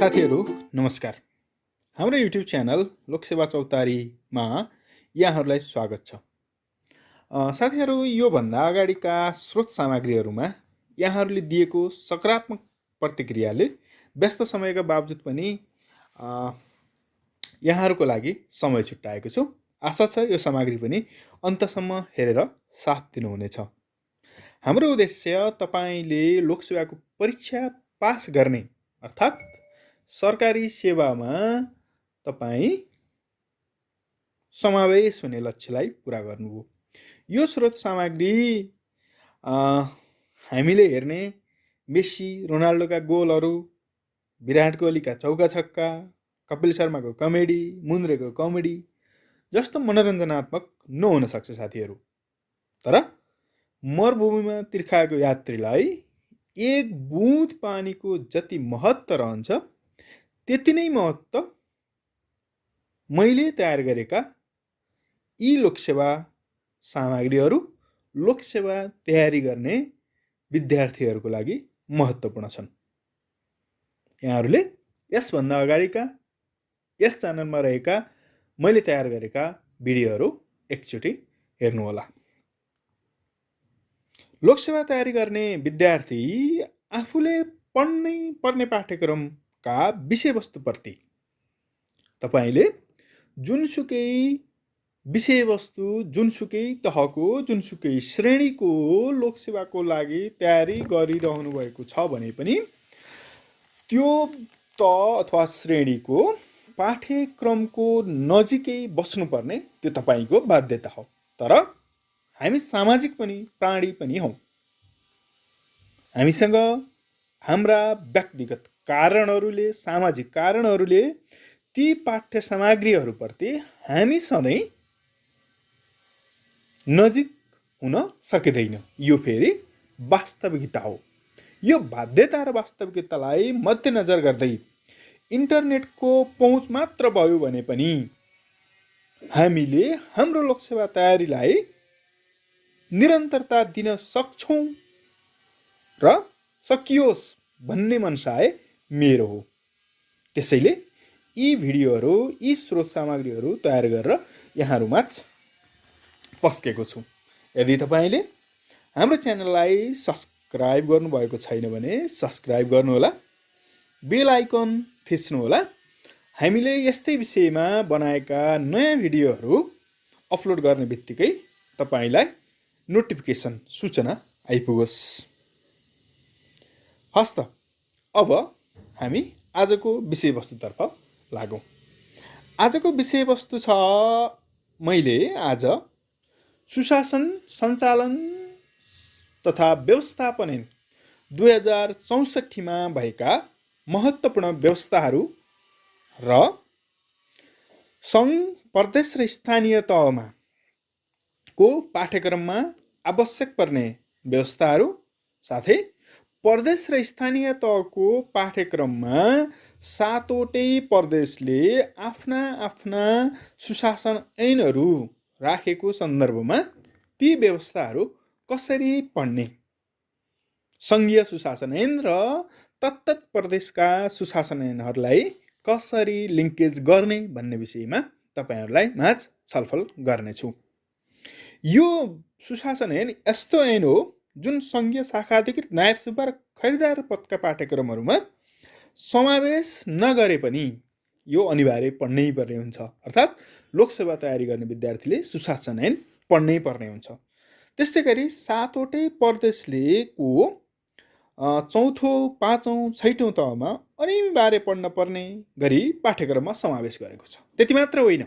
साथीहरू नमस्कार। हाम्रो युट्युब च्यानल लोकसेवा चौतारीमा यहाँहरूलाई स्वागत छ। साथीहरू, योभन्दा अगाडिका स्रोत सामग्रीहरूमा यहाँहरूले दिएको सकारात्मक प्रतिक्रियाले व्यस्त समयका बावजुद पनि यहाँहरूको लागि समय छुट्याएको छु। आशा छ यो सामग्री पनि अन्तसम्म हेरेर साथ दिनुहुनेछ। हाम्रो उद्देश्य तपाईले लोकसेवाको परीक्षा पास गर्ने अर्थात् सरकारी सेवामा तपाई समावेश हुने लक्ष्यलाई पूरा गर्नु हो। यो स्रोत सामग्री हामीले हेर्ने मेसी रोनाल्डोका गोलहरू, विराट कोहलीका चौका छक्का, कपिल शर्माको कमेडी, मुन्द्रेको कमेडी जस्तो मनोरञ्जनात्मक नहुन सक्छ साथीहरू। तर मरुभूमिमा तिर्खाएको यात्रीलाई एक बुँद पानीको जति महत्त्व रहन्छ त्यति नै महत्त्व मैले तयार गरेका यी लोकसेवा सामग्रीहरू लोकसेवा तयारी गर्ने विद्यार्थीहरूको लागि महत्त्वपूर्ण छन्। यहाँहरूले यसभन्दा अगाडिका यस च्यानलमा रहेका मैले तयार गरेका भिडियोहरू एकचोटि हेर्नुहोला। लोकसेवा तयारी गर्ने विद्यार्थी आफूले पढ्नै पर्ने पाठ्यक्रमका विषयवस्तुप्रति तपाईले जुनसुकै विषयवस्तु, जुनसुकै तहको, जुनसुकै श्रेणीको लोकसेवाको लागि तयारी गरिरहनु भएको छ भने पनि त्यो अथवा श्रेणीको पाठ्यक्रमको नजिकै बस्नुपर्ने त्यो तपाईको बाध्यता हो। तर हामी सामाजिक पनि प्राणी पनि हौं। हामीसँग हाम्रा व्यक्तिगत कारणहरूले, सामाजिक कारणहरूले ती पाठ्य सामग्रीहरूप्रति हामी सधैँ नजिक हुन सकिँदैन। यो फेरि वास्तविकता हो। यो बाध्यता र वास्तविकतालाई मध्यनजर गर्दै इन्टरनेटको पहुँच मात्र भयो भने पनि हामीले हाम्रो लोकसेवा तयारीलाई निरन्तरता दिन सक्छौं र सकियोस् भन्ने मनसाय मेरो हो। त्यसैले यी भिडियोहरू, यी स्रोत सामग्रीहरू तयार गरेर यहाँहरूमाझ पस्केको छु। यदि तपाईले हाम्रो च्यानललाई सब्स्क्राइब गर्नुभएको छैन भने सब्स्क्राइब गर्नुहोला, बेल आइकन थिच्नुहोला। हामीले यस्तै विषयमा बनाएका नयाँ भिडियोहरू अपलोड गर्ने बित्तिकै तपाईलाई नोटिफिकेसन सूचना आइपुगोस्। हस्त अब हामी आजको विषयवस्तुतर्फ लागौं। आजको विषयवस्तु छ, मैले आज सुशासन, सञ्चालन तथा व्यवस्थापन 2064 मा भएका महत्त्वपूर्ण व्यवस्थाहरू र सङ्घ, प्रदेश र स्थानीय तहमा को पाठ्यक्रममा आवश्यक पर्ने व्यवस्थाहरू साथै प्रदेश र स्थानीय तहको पाठ्यक्रममा 7वटै प्रदेशले आफ्ना सुशासन ऐनहरू राखेको सन्दर्भमा ती व्यवस्थाहरू कसरी पढ्ने, सङ्घीय सुशासन ऐन र तत्तत प्रदेशका सुशासन ऐनहरूलाई कसरी लिङ्केज गर्ने भन्ने विषयमा तपाईहरुलाई माझ छलफल गर्नेछु। यो सुशासन ऐन यस्तो ऐन हो जुन सङ्घीय शाखा अधिकृत, नायब सुब्बा र खरिदार पदका पाठ्यक्रमहरूमा समावेश नगरे पनि यो अनिवार्य पढ्नै पर्ने हुन्छ। अर्थात् लोकसेवा तयारी गर्ने विद्यार्थीले सुशासन ऐन पढ्नै पर्ने हुन्छ। त्यस्तै गरी 7वटै प्रदेशले को 4औं, 5औं, 6औं तहमा अनिवार्य पढ्न पर्ने गरी पाठ्यक्रममा समावेश गरेको छ। त्यति मात्र होइन,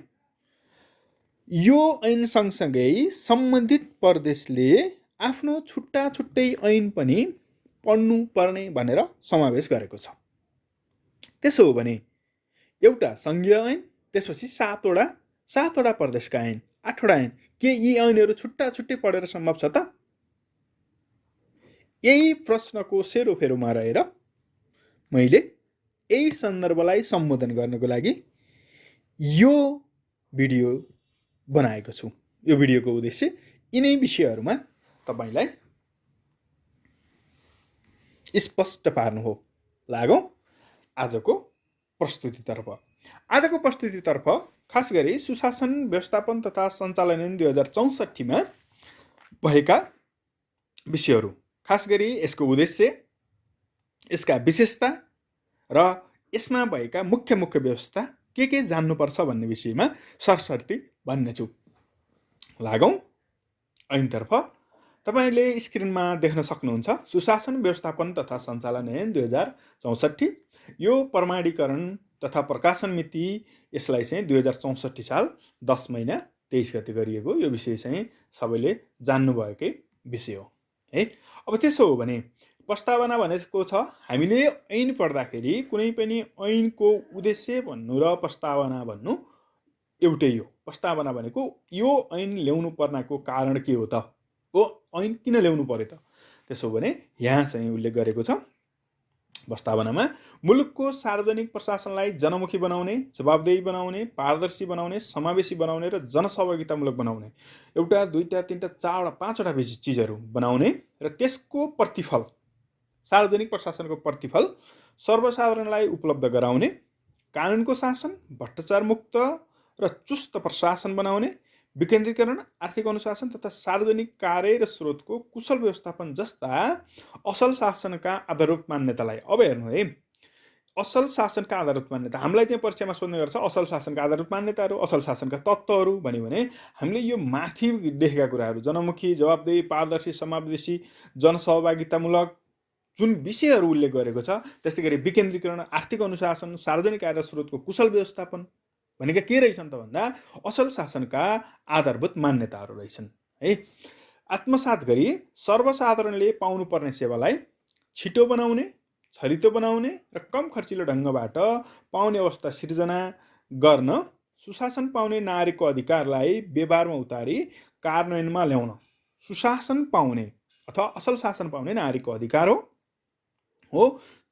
यो ऐन सँगसँगै सम्बन्धित प्रदेशले आफ्नो छुट्टै ऐन पनि पढ्नु पर्ने भनेर समावेश गरेको छ। त्यसो हो भने एउटा सङ्घीय ऐन, त्यसपछि 7वटा प्रदेशका ऐन, 8वटा ऐन, के यी ऐनहरू छुट्टै पढेर सम्भव छ त? यही प्रश्नको सेरोफेरोमा रहेर मैले यही सन्दर्भलाई सम्बोधन गर्नको लागि यो भिडियो बनाएको छु। यो भिडियोको उद्देश्य यिनै विषयहरूमा तपाईलाई स्पष्ट पार्नु हो। लागौं आजको प्रस्तुतितर्फ। आजको प्रस्तुतितर्फ खास गरी सुशासन व्यवस्थापन तथा सञ्चालन ऐन 2064 मा भएका विषयहरू, खास गरी यसको उद्देश्य, यसका विशेषता र यसमा भएका मुख्य व्यवस्था के जान्नुपर्छ भन्ने विषयमा सरसर्ती भन्नेछु। लागौँ ऐनतर्फ। तपाईले स्क्रिनमा देख्न सक्नुहुन्छ सुशासन व्यवस्थापन तथा सञ्चालन ऐन 2064। यो प्रमाणीकरण तथा प्रकाशन मिति यसलाई चाहिँ 2064 साल 10 महिना 23 गते गरिएको। यो विषय चाहिँ सबैले जान्नुभएकै विषय हो है। अब त्यसो हो भने प्रस्तावना भनेको छ, हामीले ऐन पढ्दाखेरि कुनै पनि ऐनको उद्देश्य भन्नु र प्रस्तावना भन्नु एउटै हो। प्रस्तावना भनेको यो ऐन ल्याउनु पर्नको कारण के हो त, ओ ऐन किन ल्याउनु पर्यो त। त्यसो भने यहाँ चाहिँ उल्लेख गरेको छ प्रस्तावनामा, मुलुकको सार्वजनिक प्रशासनलाई जनमुखी बनाउने, जवाबदेही बनाउने, पारदर्शी बनाउने, समावेशी बनाउने र जनसहभागितामूलक बनाउने, एउटा दुईटा तीनटा चारवटा पाँचवटा चिजहरू बनाउने र त्यसको प्रतिफल, सार्वजनिक प्रशासनको प्रतिफल सर्वसाधारणलाई उपलब्ध गराउने, कानुनको शासन, भ्रष्टाचार मुक्त र चुस्त प्रशासन बनाउने, विकेन्द्रीकरण, आर्थिक अनुशासन तथा सार्वजनिक कार्य र स्रोतको कुशल व्यवस्थापन जस्ता असल शासनका आधारभूत मान्यतालाई। अब हेर्नु है, असल शासनका आधारभूत मान्यता हामीलाई चाहिँ परीक्षामा सोध्ने गर्छ। असल शासनका आधारभूत मान्यताहरू, असल शासनका तत्त्वहरू भन्यो भने हामीले यो माथि देखेका कुराहरू, जनमुखी, जवाबदेही, पारदर्शी, समावेशी, जनसहभागितामूलक जुन विषयहरू उल्लेख गरेको छ, त्यस्तै गरी विकेन्द्रीकरण, आर्थिक अनुशासन, सार्वजनिक कार्य र स्रोतको कुशल व्यवस्थापन भनेका के रहेछन् त भन्दा असल शासनका आधारभूत मान्यताहरू रहेछन् है। आत्मसात गरी सर्वसाधारणले पाउनुपर्ने सेवालाई छिटो बनाउने, छरितो बनाउने र कम खर्चिलो ढङ्गबाट पाउने अवस्था सिर्जना गर्न सुशासन पाउने नागरिकको अधिकारलाई व्यवहारमा उतारी कार्यान्वयनमा ल्याउन। सुशासन पाउने अथवा असल शासन पाउने नागरिकको अधिकार हो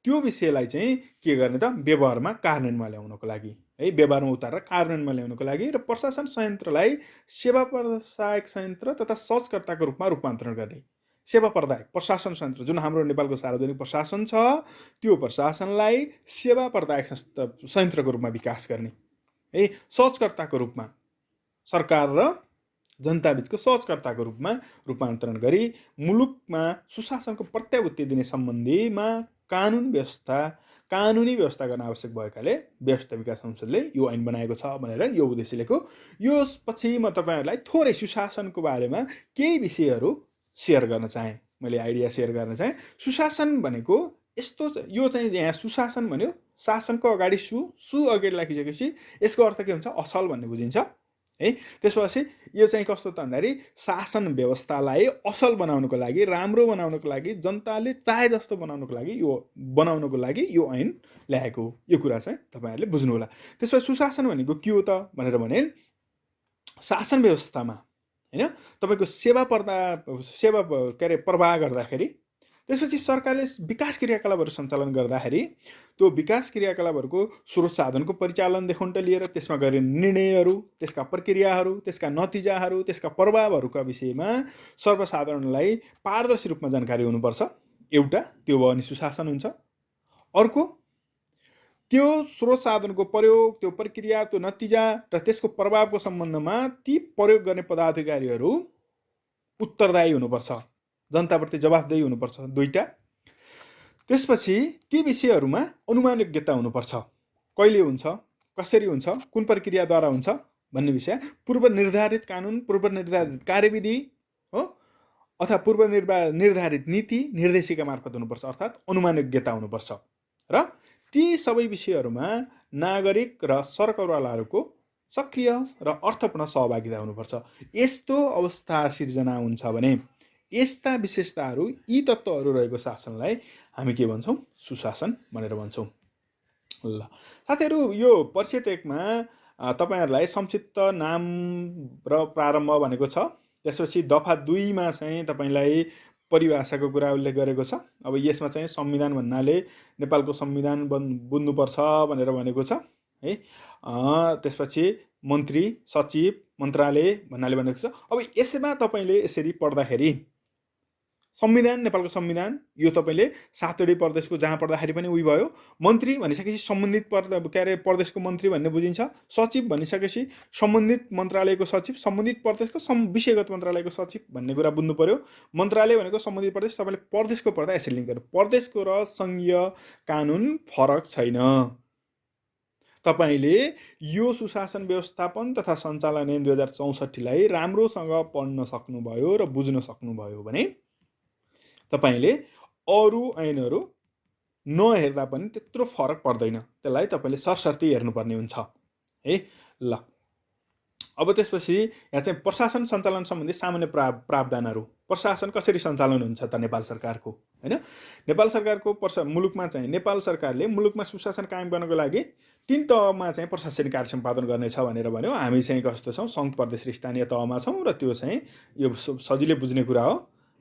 त्यो विषयलाई चाहिँ के गर्ने त, व्यवहारमा कार्यान्वयनमा ल्याउनको लागि है, व्यवहारमा उतारेर कार्यान्वयनमा ल्याउनको लागि र प्रशासन संयन्त्रलाई सेवा प्रदायक संयन्त्र तथा सहजकर्ताको रूपमा रूपान्तरण गर्ने। सेवा प्रदायक प्रशासन संयन्त्र जुन हाम्रो नेपालको सार्वजनिक प्रशासन छ, त्यो प्रशासनलाई सेवा प्रदायक संयन्त्रको रूपमा विकास गर्ने है, सहजकर्ताको रूपमा, सरकार र जनताबीचको सहजकर्ताको रूपमा रूपान्तरण गरी मुलुकमा सुशासनको प्रत्याभूति दिने सम्बन्धीमा कानुनी व्यवस्था गर्न आवश्यक भएकाले व्यवस्था विकास संसदले यो ऐन बनाएको छ भनेर यो उद्देश्य लेख्यो। यो पछि म तपाईहरुलाई थोरै सुशासनको बारेमा केही विषयहरू शेयर गर्न चाहे, मैले आइडिया शेयर गर्न चाहे। सुशासन भनेको यस्तो, यो चाहिँ यहाँ सुशासन भन्यो, शासनको अगाडि सु अगाडि राखिसकेपछि यसको अर्थ के हुन्छ, असल भन्ने बुझिन्छ है। त्यसपछि यो चाहिँ कस्तो त भन्दाखेरि शासन व्यवस्थालाई असल बनाउनको लागि, राम्रो बनाउनको लागि, जनताले चाहे जस्तो बनाउनको लागि यो ऐन ल्याएको, यो कुरा चाहिँ तपाईहरुले बुझ्नु होला। त्यसपछि सुशासन भनेको के हो त भनेर भने शासन व्यवस्थामा हैन तपाईको सेवा प्रवाह गर्दाखेरि, त्यसपछि सरकारले विकास क्रियाकलापहरू सञ्चालन गर्दाखेरि त्यो विकास क्रियाकलापहरूको स्रोत साधनको परिचालनदेखि लिएर त्यसमा गरिने निर्णयहरू, त्यसका प्रक्रियाहरू, त्यसका नतिजाहरू, त्यसका प्रभावहरूका विषयमा सर्वसाधारणलाई पारदर्शी रूपमा जानकारी हुनुपर्छ। एउटा त्यो भयो भने सुशासन हुन्छ। अर्को त्यो स्रोत साधनको प्रयोग, त्यो प्रक्रिया, त्यो नतिजा र त्यसको प्रभावको सम्बन्धमा ती प्रयोग गर्ने पदाधिकारीहरू उत्तरदायी हुनुपर्छ, जनताप्रति जवाफदेही हुनुपर्छ। दुईटा, त्यसपछि ती विषयहरूमा अनुमानयोग्यता हुनुपर्छ, कहिले हुन्छ, कसरी हुन्छ, कुन प्रक्रियाद्वारा हुन्छ भन्ने विषय, पूर्व निर्धारित कानुन, पूर्व निर्धारित कार्यविधि हो अथवा पूर्व निर्धारित नीति निर्देशिका मार्फत हुनुपर्छ, अर्थात् अनुमानयोग्यता हुनुपर्छ। र ती सबै विषयहरूमा नागरिक र सरकारवालाहरूको सक्रिय र अर्थपूर्ण सहभागिता हुनुपर्छ। यस्तो अवस्था सिर्जना हुन्छ भने यस्ता विशेषताहरू, यी तत्त्वहरू रहेको शासनलाई हामी के भन्छौँ, सुशासन भनेर भन्छौँ। ल साथीहरू, यो परिच्छेद 1 मा तपाईहरुलाई संक्षिप्त नाम र प्रारम्भ भनेको छ। त्यसपछि दफा 2 मा चाहिँ तपाईलाई परिभाषाको कुरा उल्लेख गरेको छ। अब यसमा चाहिँ संविधान भन्नाले नेपालको संविधान बुझ्नुपर्छ भनेर भनेको छ है। त्यसपछि मन्त्री, सचिव, मन्त्रालय भन्नाले भनेको छ। अब यसमा तपाईले यसरी पढ्दाखेरि संविधान, नेपालको संविधान यो तपाईँले सातवटै प्रदेशको जहाँ पढ्दाखेरि पनि उही भयो। मन्त्री भनिसकेपछि सम्बन्धित प्रदेशको मन्त्री भन्ने बुझिन्छ। सचिव भनिसकेपछि सम्बन्धित मन्त्रालयको सचिव, सम्बन्धित प्रदेशको विषयगत मन्त्रालयको सचिव भन्ने कुरा बुझ्नु पर्यो। मन्त्रालय भनेको सम्बन्धित प्रदेश, तपाईँले प्रदेशको पढ्दा यसरी लिङ्क गर्नु, प्रदेशको र सङ्घीय कानुन फरक छैन। तपाईँले यो सुशासन व्यवस्थापन तथा सञ्चालन ऐन 2064 राम्रोसँग पढ्न सक्नुभयो र बुझ्न सक्नुभयो भने तपाईँले अरू ऐनहरू नहेर्दा पनि त्यत्रो फरक पर्दैन। त्यसलाई तपाईँले सरसर्ती हेर्नुपर्ने हुन्छ है। ल अब त्यसपछि यहाँ चाहिँ प्रशासन सञ्चालन सम्बन्धी सामान्य प्रावधानहरू। प्रशासन कसरी सञ्चालन हुन्छ त नेपाल सरकारको, हैन? नेपाल सरकारको मुलुकमा चाहिँ नेपाल सरकारले मुलुकमा सुशासन कायम गर्नको लागि 3 तहमा चाहिँ प्रशासनिक कार्य सम्पादन गर्नेछ भनेर भन्यो। हामी चाहिँ कस्तो छौँ, सङ्घ प्रदेश र स्थानीय तहमा छौँ र त्यो चाहिँ यो सजिलै बुझ्ने कुरा हो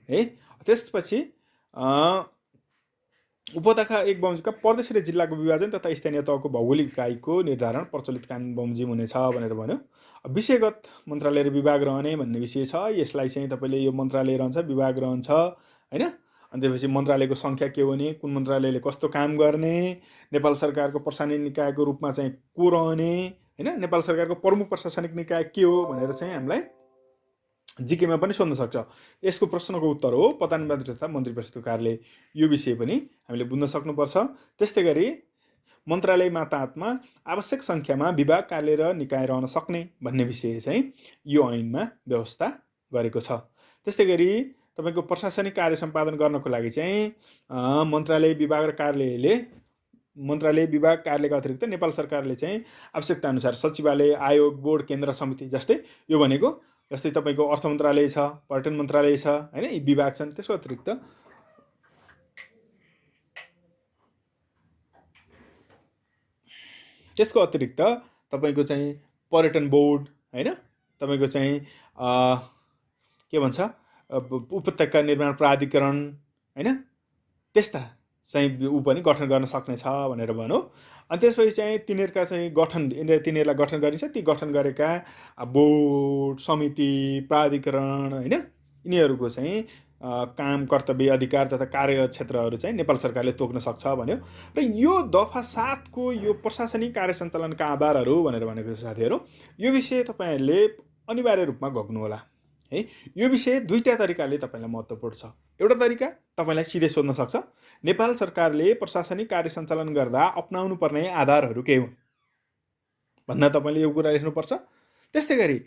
है। त्यसपछि उपत्यका एक बमोजिमका प्रदेश र जिल्लाको विभाजन तथा स्थानीय तहको भौगोलिक इकाइको निर्धारण प्रचलित कानुन बमोजिम हुनेछ भनेर भन्यो। विषयगत मन्त्रालय र विभाग रहने भन्ने विषय छ। यसलाई चाहिँ तपाईँले यो मन्त्रालय रहन्छ, विभाग रहन्छ हैन। अनि त्यसपछि मन्त्रालयको सङ्ख्या के हुने, कुन मन्त्रालयले कस्तो काम गर्ने, नेपाल सरकारको प्रशासनिक निकायको रूपमा चाहिँ को रहने हैन, नेपाल सरकारको प्रमुख प्रशासनिक निकाय के हो भनेर चाहिँ हामीलाई जिकेमा पनि सोध्न सक्छ। यसको प्रश्नको उत्तर हो प्रधानमन्त्री तथा मन्त्री परिषदको कार्यालय। यो विषय पनि हामीले बुझ्न सक्नुपर्छ। त्यस्तै गरी मन्त्रालय मातहतमा आवश्यक सङ्ख्यामा विभाग, कार्यालय र निकाय रहन सक्ने भन्ने विषय चाहिँ यो ऐनमा व्यवस्था गरेको छ। त्यस्तै गरी तपाईँको प्रशासनिक कार्य सम्पादन गर्नको लागि चाहिँ मन्त्रालय, विभाग र कार्यालयले मन्त्रालय, विभाग, कार्यालयका अतिरिक्त नेपाल सरकारले चाहिँ आवश्यकता अनुसार सचिवालय, आयोग, बोर्ड, केन्द्र, समिति जस्तै यो भनेको जस्तै तपाईँको अर्थ मन्त्रालय छ, पर्यटन मन्त्रालय छ हैन, यी विभाग छन्। त्यसको अतिरिक्त तपाईँको चाहिँ पर्यटन बोर्ड हैन, तपाईँको चाहिँ के भन्छ उपत्यका निर्माण प्राधिकरण हैन, त्यस्ता चाहिँ ऊ पनि गठन गर्न सक्नेछ भनेर भन्यो। अनि त्यसपछि चाहिँ तिनीहरूका चाहिँ तिनीहरूलाई गठन गरिन्छ। ती गठन गरेका बोर्ड, समिति, प्राधिकरण हैन, यिनीहरूको चाहिँ काम, कर्तव्य, अधिकार तथा कार्यक्षेत्रहरू चाहिँ नेपाल सरकारले तोक्न सक्छ भन्यो। र यो दफा 7 को यो प्रशासनिक कार्य सञ्चालनका आधारहरू भनेर भनेको छ साथीहरू। यो विषय तपाईँहरूले अनिवार्य रूपमा घोक्नु होला है। यो विषय दुईटा तरिकाले तपाईँलाई महत्त्वपूर्ण छ। एउटा तरिका तपाईँलाई सिधै सोध्न सक्छ, नेपाल सरकारले प्रशासनिक कार्य सञ्चालन गर्दा अपनाउनु पर्ने आधारहरू के हुन् भन्दा तपाईँले यो कुरा लेख्नुपर्छ। त्यस्तै गरी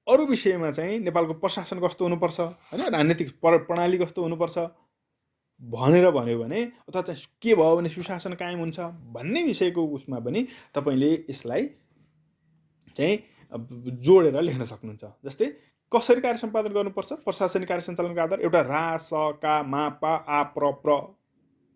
अरू विषयमा चाहिँ नेपालको प्रशासन कस्तो हुनुपर्छ हैन, राजनीतिक प्रणाली कस्तो हुनुपर्छ भनेर भन्यो भने, अथवा चाहिँ के भयो भने सुशासन कायम हुन्छ भन्ने विषयको उसमा पनि तपाईँले यसलाई चाहिँ जोडेर लेख्न सक्नुहुन्छ। जस्तै कसरी कार्य सम्पादन गर्नुपर्छ, प्रशासनिक कार्य सञ्चालनको आधार एउटा रा, स, का, मा, पा, आ, प्र,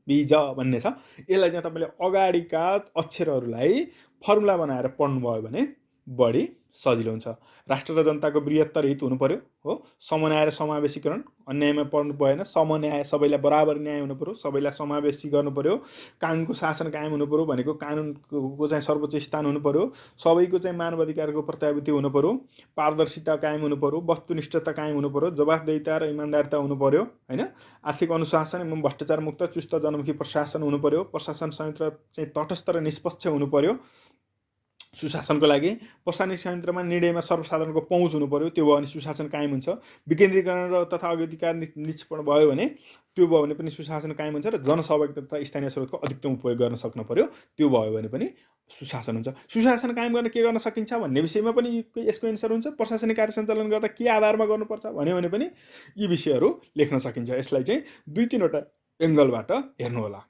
बीज भन्ने छ। यसलाई चाहिँ तपाईँले अगाडिका अक्षरहरूलाई फर्मुला बनाएर पढ्नुभयो भने बढी सजिलो हुन्छ। राष्ट्र र जनताको बृहत्तर हित हुनु पर्यो हो, समन्याय र समावेशीकरण, अन्यायमा पर्नु भएन, समन्याय, सबैलाई बराबर न्याय हुनु पर्यो, सबैलाई समावेशी गर्नु पर्यो, कानुनको शासन कायम हुनु पर्यो भनेको कानुनको चाहिँ सर्वोच्च स्थान हुनु पर्यो, सबैको चाहिँ मानव अधिकारको प्रत्याभूति हुनु पर्यो, पारदर्शिता कायम हुनु पर्यो, वस्तुनिष्ठता कायम हुनु पर्यो, जवाफदेहिता र इमान्दारिता हुनु पर्यो हैन, आर्थिक अनुशासन एवं भ्रष्टाचार मुक्त चुस्त जनमुखी प्रशासन हुनु पर्यो, प्रशासन संयन्त्र चाहिँ तटस्थ र निष्पक्ष हुनु पर्यो। सुशासनको लागि प्रशासनिक संयन्त्रमा निर्णयमा सर्वसाधारणको पहुँच हुनु पर्यो, त्यो भयो भने सुशासन कायम हुन्छ। विकेन्द्रीकरण र तथा अधिकार निश्चितपण भयो भने त्यो भयो भने पनि सुशासन कायम हुन्छ र जनसहभागिता तथा स्थानीय स्रोतको अधिकतम उपयोग गर्न सक्नु पर्यो, त्यो भयो भने पनि सुशासन हुन्छ। सुशासन कायम गर्न के गर्न सकिन्छ भन्ने विषयमा पनि यसको एन्सर हुन्छ। प्रशासनिक कार्य सञ्चालन गर्दा के आधारमा गर्नुपर्छ भन्यो भने पनि यी विषयहरू लेख्न सकिन्छ। यसलाई चाहिँ 2-3वटा एङ्गलबाट हेर्नु होला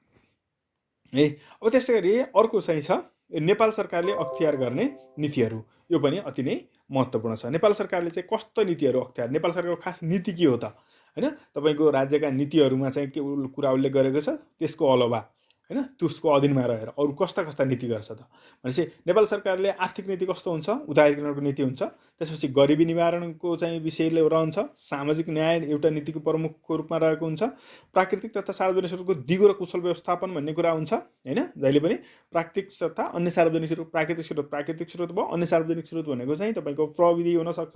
है। अब त्यस्तै गरी अर्को चाहिँ छ नेपाल सरकारले अख्तियार गर्ने नीतिहरू। यो पनि अति नै महत्त्वपूर्ण छ। नेपाल सरकारले चाहिँ कस्तो नीतिहरू अख्तियार, नेपाल सरकारको खास नीति के हो त हैन, तपाईँको राज्यका नीतिहरूमा चाहिँ के कुरा उल्लेख गरेको छ, त्यसको अलावा हैन त्यसको अधीनमा रहेर अरू कस्ता कस्ता नीति गर्छ त भनेपछि नेपाल सरकारले आर्थिक नीति कस्तो हुन्छ, उदारीकरणको नीति हुन्छ। त्यसपछि गरिबी निवारणको चाहिँ विषयले रहन्छ। सामाजिक न्याय एउटा नीतिको प्रमुखको रूपमा रहेको हुन्छ। प्राकृतिक तथा सार्वजनिक स्रोतको दिगो र कुशल व्यवस्थापन भन्ने कुरा हुन्छ हैन। जहिले पनि प्राकृतिक तथा अन्य सार्वजनिक स्रोत, प्राकृतिक स्रोत भयो, अन्य सार्वजनिक स्रोत भनेको चाहिँ तपाईँको प्रविधि हुनसक्छ,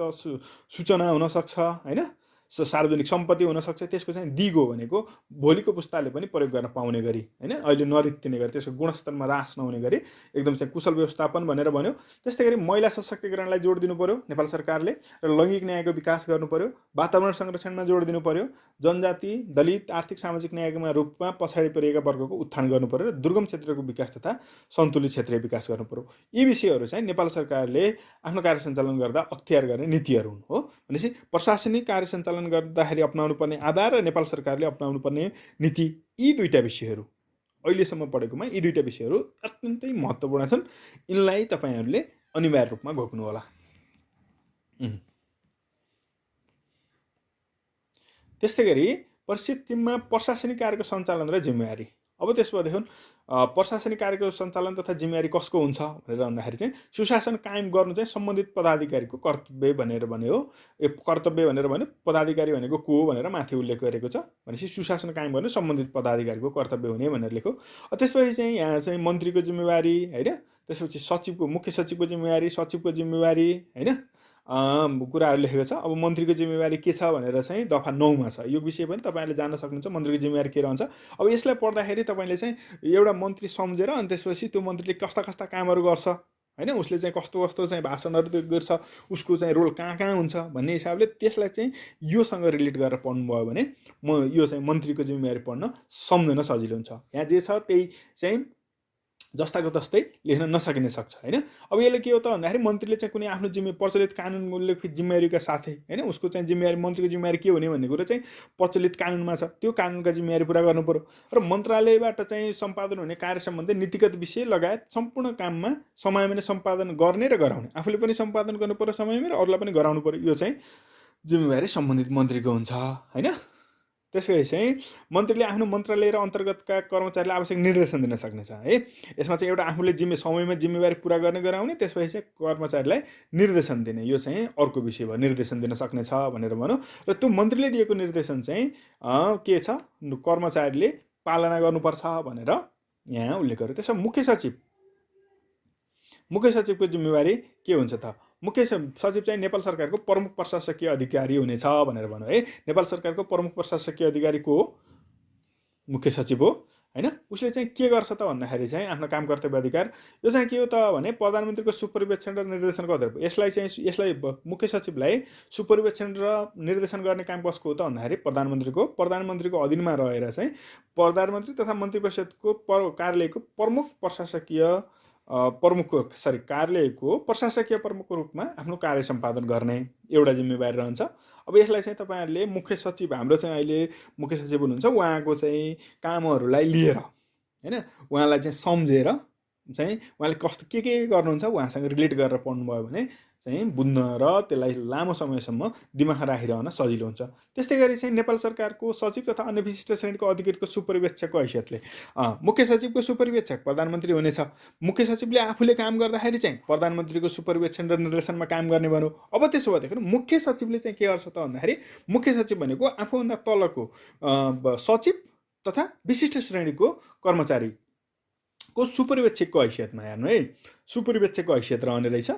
सूचना हुनसक्छ हैन, सार्वजनिक सम्पत्ति हुनसक्छ, त्यसको चाहिँ दिगो भनेको भोलिको पुस्ताले पनि प्रयोग गर्न पाउने गरी होइन, अहिले नरित्तिने गरी, त्यसको गुणस्तरमा ह्रास नहुने गरी एकदम चाहिँ कुशल व्यवस्थापन भनेर भन्यो। त्यस्तै गरी महिला सशक्तिकरणलाई जोड दिनु पर्यो नेपाल सरकारले, र लैङ्गिक न्यायको विकास गर्नु पर्यो, वातावरण संरक्षणमा जोड दिनु पर्यो, जनजाति दलित आर्थिक सामाजिक न्यायमा रूपमा पछाडि परिएका वर्गको उत्थान गर्नु पर्यो, र दुर्गम क्षेत्रको विकास तथा सन्तुलित क्षेत्रीय विकास गर्नु पर्यो। यी विषयहरू चाहिँ नेपाल सरकारले आफ्नो कार्य सञ्चालन गर्दा अख्तियार गर्ने नीतिहरू हुन् हो। भनेपछि प्रशासनिक कार्य सञ्चालन गर्दाखेरि अपनाउनु पर्ने आधार र नेपाल सरकारले अपनाउनु पर्ने नीति, यी दुईटा विषयहरू अहिलेसम्म पढेकोमा यी दुईटा विषयहरू अत्यन्तै महत्त्वपूर्ण छन्। यिनलाई तपाईँहरूले अनिवार्य रूपमा घोक्नुहोला। त्यस्तै गरी परिस्थितिमा प्रशासनिक कार्यको सञ्चालन र जिम्मेवारी। अब त्यसो भएदेखि प्रशासनिक कार्यको सञ्चालन तथा जिम्मेवारी कसको हुन्छ भनेर भन्दाखेरि चाहिँ सुशासन कायम गर्नु चाहिँ सम्बन्धित पदाधिकारीको कर्तव्य भनेर भन्यो हो। कर्तव्य भनेर भन्यो, पदाधिकारी भनेको को हो भनेर माथि उल्लेख गरेको छ। भनेपछि सुशासन कायम गर्नु सम्बन्धित पदाधिकारीको कर्तव्य हुने भनेर लेख्यो। त्यसपछि चाहिँ यहाँ चाहिँ मन्त्रीको जिम्मेवारी होइन, त्यसपछि सचिवको, मुख्य सचिवको जिम्मेवारी, सचिवको जिम्मेवारी होइन, कुराहरू लेखेको छ। अब मन्त्रीको जिम्मेवारी के छ भनेर चाहिँ दफा 9 मा छ। यो विषय पनि तपाईँले जान्न सक्नुहुन्छ, मन्त्रीको जिम्मेवारी के रहन्छ। अब यसलाई पढ्दाखेरि तपाईँले चाहिँ एउटा मन्त्री सम्झेर अनि त्यसपछि त्यो मन्त्रीले कस्ता कस्ता कामहरू गर्छ होइन, उसले चाहिँ कस्तो कस्तो चाहिँ भाषणहरू गर्छ, उसको चाहिँ रोल कहाँ कहाँ हुन्छ भन्ने हिसाबले त्यसलाई चाहिँ योसँग रिलेट गरेर पढ्नुभयो भने यो चाहिँ मन्त्रीको जिम्मेवारी पढ्न सम्झन सजिलो हुन्छ। यहाँ जे छ त्यही चाहिँ जस्ताको तस्तै लेख्न नसकिने सक्छ होइन। अब यसले के हो त भन्दाखेरि मन्त्रीले चाहिँ कुनै आफ्नो प्रचलित कानुन उल्लेखित जिम्मेवारीका साथै होइन, उसको चाहिँ जिम्मेवारी, मन्त्रीको जिम्मेवारी के हुने भन्ने कुरो चाहिँ प्रचलित कानुनमा छ, त्यो कानुनका जिम्मेवारी पुरा गर्नु पर्यो। र मन्त्रालयबाट चाहिँ सम्पादन हुने कार्य सम्बन्धी नीतिगत विषय लगायत सम्पूर्ण काममा समयमा नै सम्पादन गर्ने र गराउने, आफूले पनि सम्पादन गर्नु पर्यो समयमै र अरूलाई पनि गराउनु पर्यो, यो चाहिँ जिम्मेवारी सम्बन्धित मन्त्रीको हुन्छ होइन। त्यसै चाहिँ मन्त्रीले आफ्नो मन्त्रालय र अन्तर्गतका कर्मचारीलाई आवश्यक निर्देशन दिन सक्नेछ है। यसमा चाहिँ एउटा आफूले समयमा जिम्मेवारी पुरा गर्ने गराउने, त्यसपछि चाहिँ कर्मचारीलाई निर्देशन दिने, यो चाहिँ अर्को विषय भयो, निर्देशन दिन सक्नेछ भनेर भनौँ। र त्यो मन्त्रीले दिएको निर्देशन चाहिँ के छ, कर्मचारीले पालना गर्नुपर्छ भनेर यहाँ उल्लेख गर्यो। त्यसमा मुख्य सचिवको जिम्मेवारी के हुन्छ त, मुख्य सचिव चाहिँ नेपाल सरकारको प्रमुख प्रशासकीय अधिकारी हुनेछ भनेर भन्यो है। नेपाल सरकारको प्रमुख प्रशासकीय अधिकारी को हो, मुख्य सचिव हो होइन। उसले चाहिँ के गर्छ त भन्दाखेरि चाहिँ आफ्नो काम कर्तव्य अधिकार, यो चाहिँ के हो त भने प्रधानमन्त्रीको सुपरिवेक्षण र निर्देशनको अधिकार। यसलाई मुख्य सचिवलाई सुपरिवेक्षण र निर्देशन गर्ने काम कसको हो त भन्दाखेरि प्रधानमन्त्रीको अधीनमा रहेर चाहिँ प्रधानमन्त्री तथा मन्त्री परिषदको कार्यालयको कार्यालयको प्रशासकीय प्रमुखको रूपमा आफ्नो कार्य सम्पादन गर्ने एउटा जिम्मेवारी रहन्छ। अब यसलाई चाहिँ तपाईँहरूले मुख्य सचिव, हाम्रो चाहिँ अहिले मुख्य सचिव हुनुहुन्छ, उहाँको चाहिँ कामहरूलाई लिएर होइन, उहाँलाई चाहिँ सम्झेर चाहिँ उहाँले कस्तो के गर्नुहुन्छ उहाँसँग रिलेट गरेर पढ्नुभयो भने चाहिँ बुझ्न र त्यसलाई लामो समयसम्म दिमागमा राखिरहन सजिलो हुन्छ। त्यस्तै गरी चाहिँ नेपाल सरकारको सचिव तथा अन्य विशिष्ट श्रेणीको अधिकृतको सुपरिवेक्षकको हैसियतले मुख्य सचिवको सुपरिवेक्षक प्रधानमन्त्री हुनेछ। मुख्य सचिवले आफूले काम गर्दाखेरि चाहिँ प्रधानमन्त्रीको सुपरिवेक्षण र निर्देशनमा काम गर्ने भन्यो। अब त्यसो भएदेखि मुख्य सचिवले चाहिँ के गर्छ त भन्दाखेरि मुख्य सचिव भनेको आफूभन्दा तलको सचिव तथा विशिष्ट श्रेणीको कर्मचारीको सुपरिवेक्षकको हैसियतमा, हेर्नु है, सुपरिवेक्षकको हैसियत रहने रहेछ।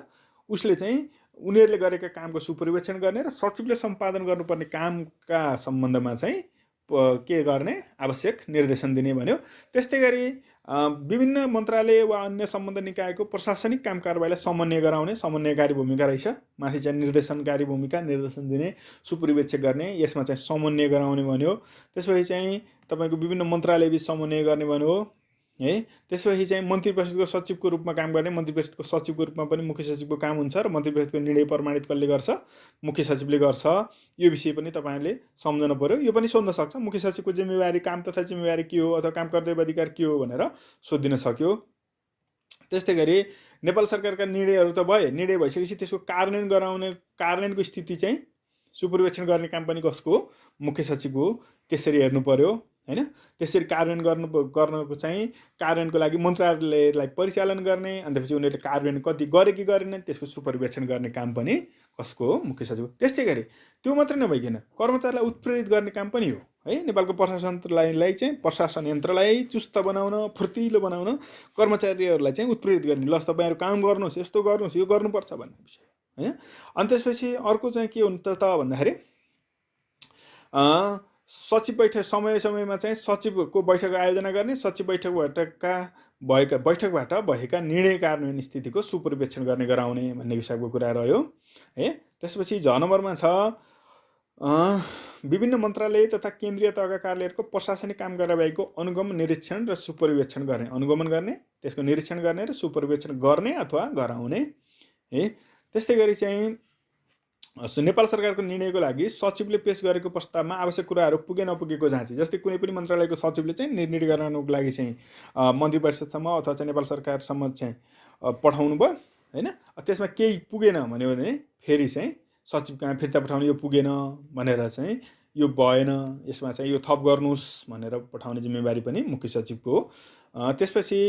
उसले चाहिँ उनीहरूले गरेका कामको सुपरिवेक्षण गर्ने र सचिवले सम्पादन गर्नुपर्ने कामका सम्बन्धमा चाहिँ के गर्ने आवश्यक निर्देशन दिने भन्यो। त्यस्तै गरी विभिन्न मन्त्रालय वा अन्य सम्बन्ध निकायको प्रशासनिक काम कारबाहीलाई समन्वय गराउने समन्वयकारी भूमिका रहेछ। माथि चाहिँ निर्देशनकारी भूमिका, निर्देशन दिने, सुपरिवेक्षक गर्ने, यसमा चाहिँ समन्वय गराउने भन्यो। त्यसपछि चाहिँ तपाईँको विभिन्न मन्त्रालयबीच समन्वय गर्ने भन्यो है। त्यसपछि चाहिँ मन्त्री परिषदको सचिवको रूपमा काम गर्ने, मन्त्री परिषदको सचिवको रूपमा पनि मुख्य सचिवको काम हुन्छ र मन्त्री परिषदको निर्णय प्रमाणित कसले गर्छ, मुख्य सचिवले गर्छ। यो विषय पनि तपाईँले सम्झनु पर्यो। यो पनि सोध्न सक्छ, मुख्य सचिवको जिम्मेवारी, काम तथा जिम्मेवारी के हो अथवा काम कर्तव्य अधिकार के हो भनेर सोधिन सक्यो। त्यस्तै गरी नेपाल सरकारका निर्णयहरू त भए, निर्णय भइसकेपछि त्यसको कार्यान्वयनको स्थिति चाहिँ सुपरिवेक्षण गर्ने काम पनि कसको हो, मुख्य सचिवको हो। त्यसरी हेर्नु पर्यो हैन। त्यसरी कार्यान्वयन गर्नको चाहिँ कार्यान्वयनको लागि मन्त्रालयलाई परिचालन गर्ने, अनि त्यसपछि उनीहरूले कार्यान्वयन कति गरे कि गरेनन् त्यसको सुपरिवेक्षण गर्ने काम पनि कसको हो, मुख्य सचिव। त्यस्तै गरी त्यो मात्र नभइकन कर्मचारीलाई उत्प्रेरित गर्ने काम पनि हो है। नेपालको प्रशासनलाई चाहिँ प्रशासन यन्त्रलाई चुस्त बनाउन, फुर्तिलो बनाउन कर्मचारीहरूलाई चाहिँ उत्प्रेरित गर्ने, ल तपाईँहरू काम गर्नुहोस्, यस्तो गर्नुहोस्, यो गर्नुपर्छ भन्ने विषय हैन। अनि त्यसपछि अर्को चाहिँ के हुन्छ त भन्दाखेरि सचिव बैठक समयमा चाहिँ सचिवको बैठक आयोजना गर्ने, सचिव बैठकबाट भएका निर्णय कार्यान्वयन स्थितिको सुपरिवेक्षण गर्ने गराउने भन्ने हिसाबको कुरा रह्यो है। त्यसपछि झ नम्बरमा छ विभिन्न मन्त्रालय तथा केन्द्रीय तहका कार्यालयहरूको प्रशासनिक काम कारबाहीको अनुगमन, निरीक्षण र सुपरिवेक्षण गर्ने, अनुगमन गर्ने, त्यसको निरीक्षण गर्ने र सुपरिवेक्षण गर्ने अथवा गराउने है। त्यस्तै गरी चाहिँ नेपाल सरकारको निर्णयको लागि सचिवले पेश गरेको प्रस्तावमा आवश्यक कुराहरू पुगे नपुगेको जाँची। जस्तै कुनै पनि मन्त्रालयको सचिवले चाहिँ निर्णय गराउनुको लागि चाहिँ मन्त्री परिषदसम्म अथवा चाहिँ नेपाल सरकारसम्म चाहिँ पठाउनु भयो होइन। त्यसमा केही पुगेन भन्यो भने फेरि चाहिँ सचिव कहाँ फिर्ता पठाउने, यो पुगेन भनेर चाहिँ यो भएन, यसमा चाहिँ यो थप गर्नुहोस् भनेर पठाउने जिम्मेवारी पनि मुख्य सचिवको हो। त्यसपछि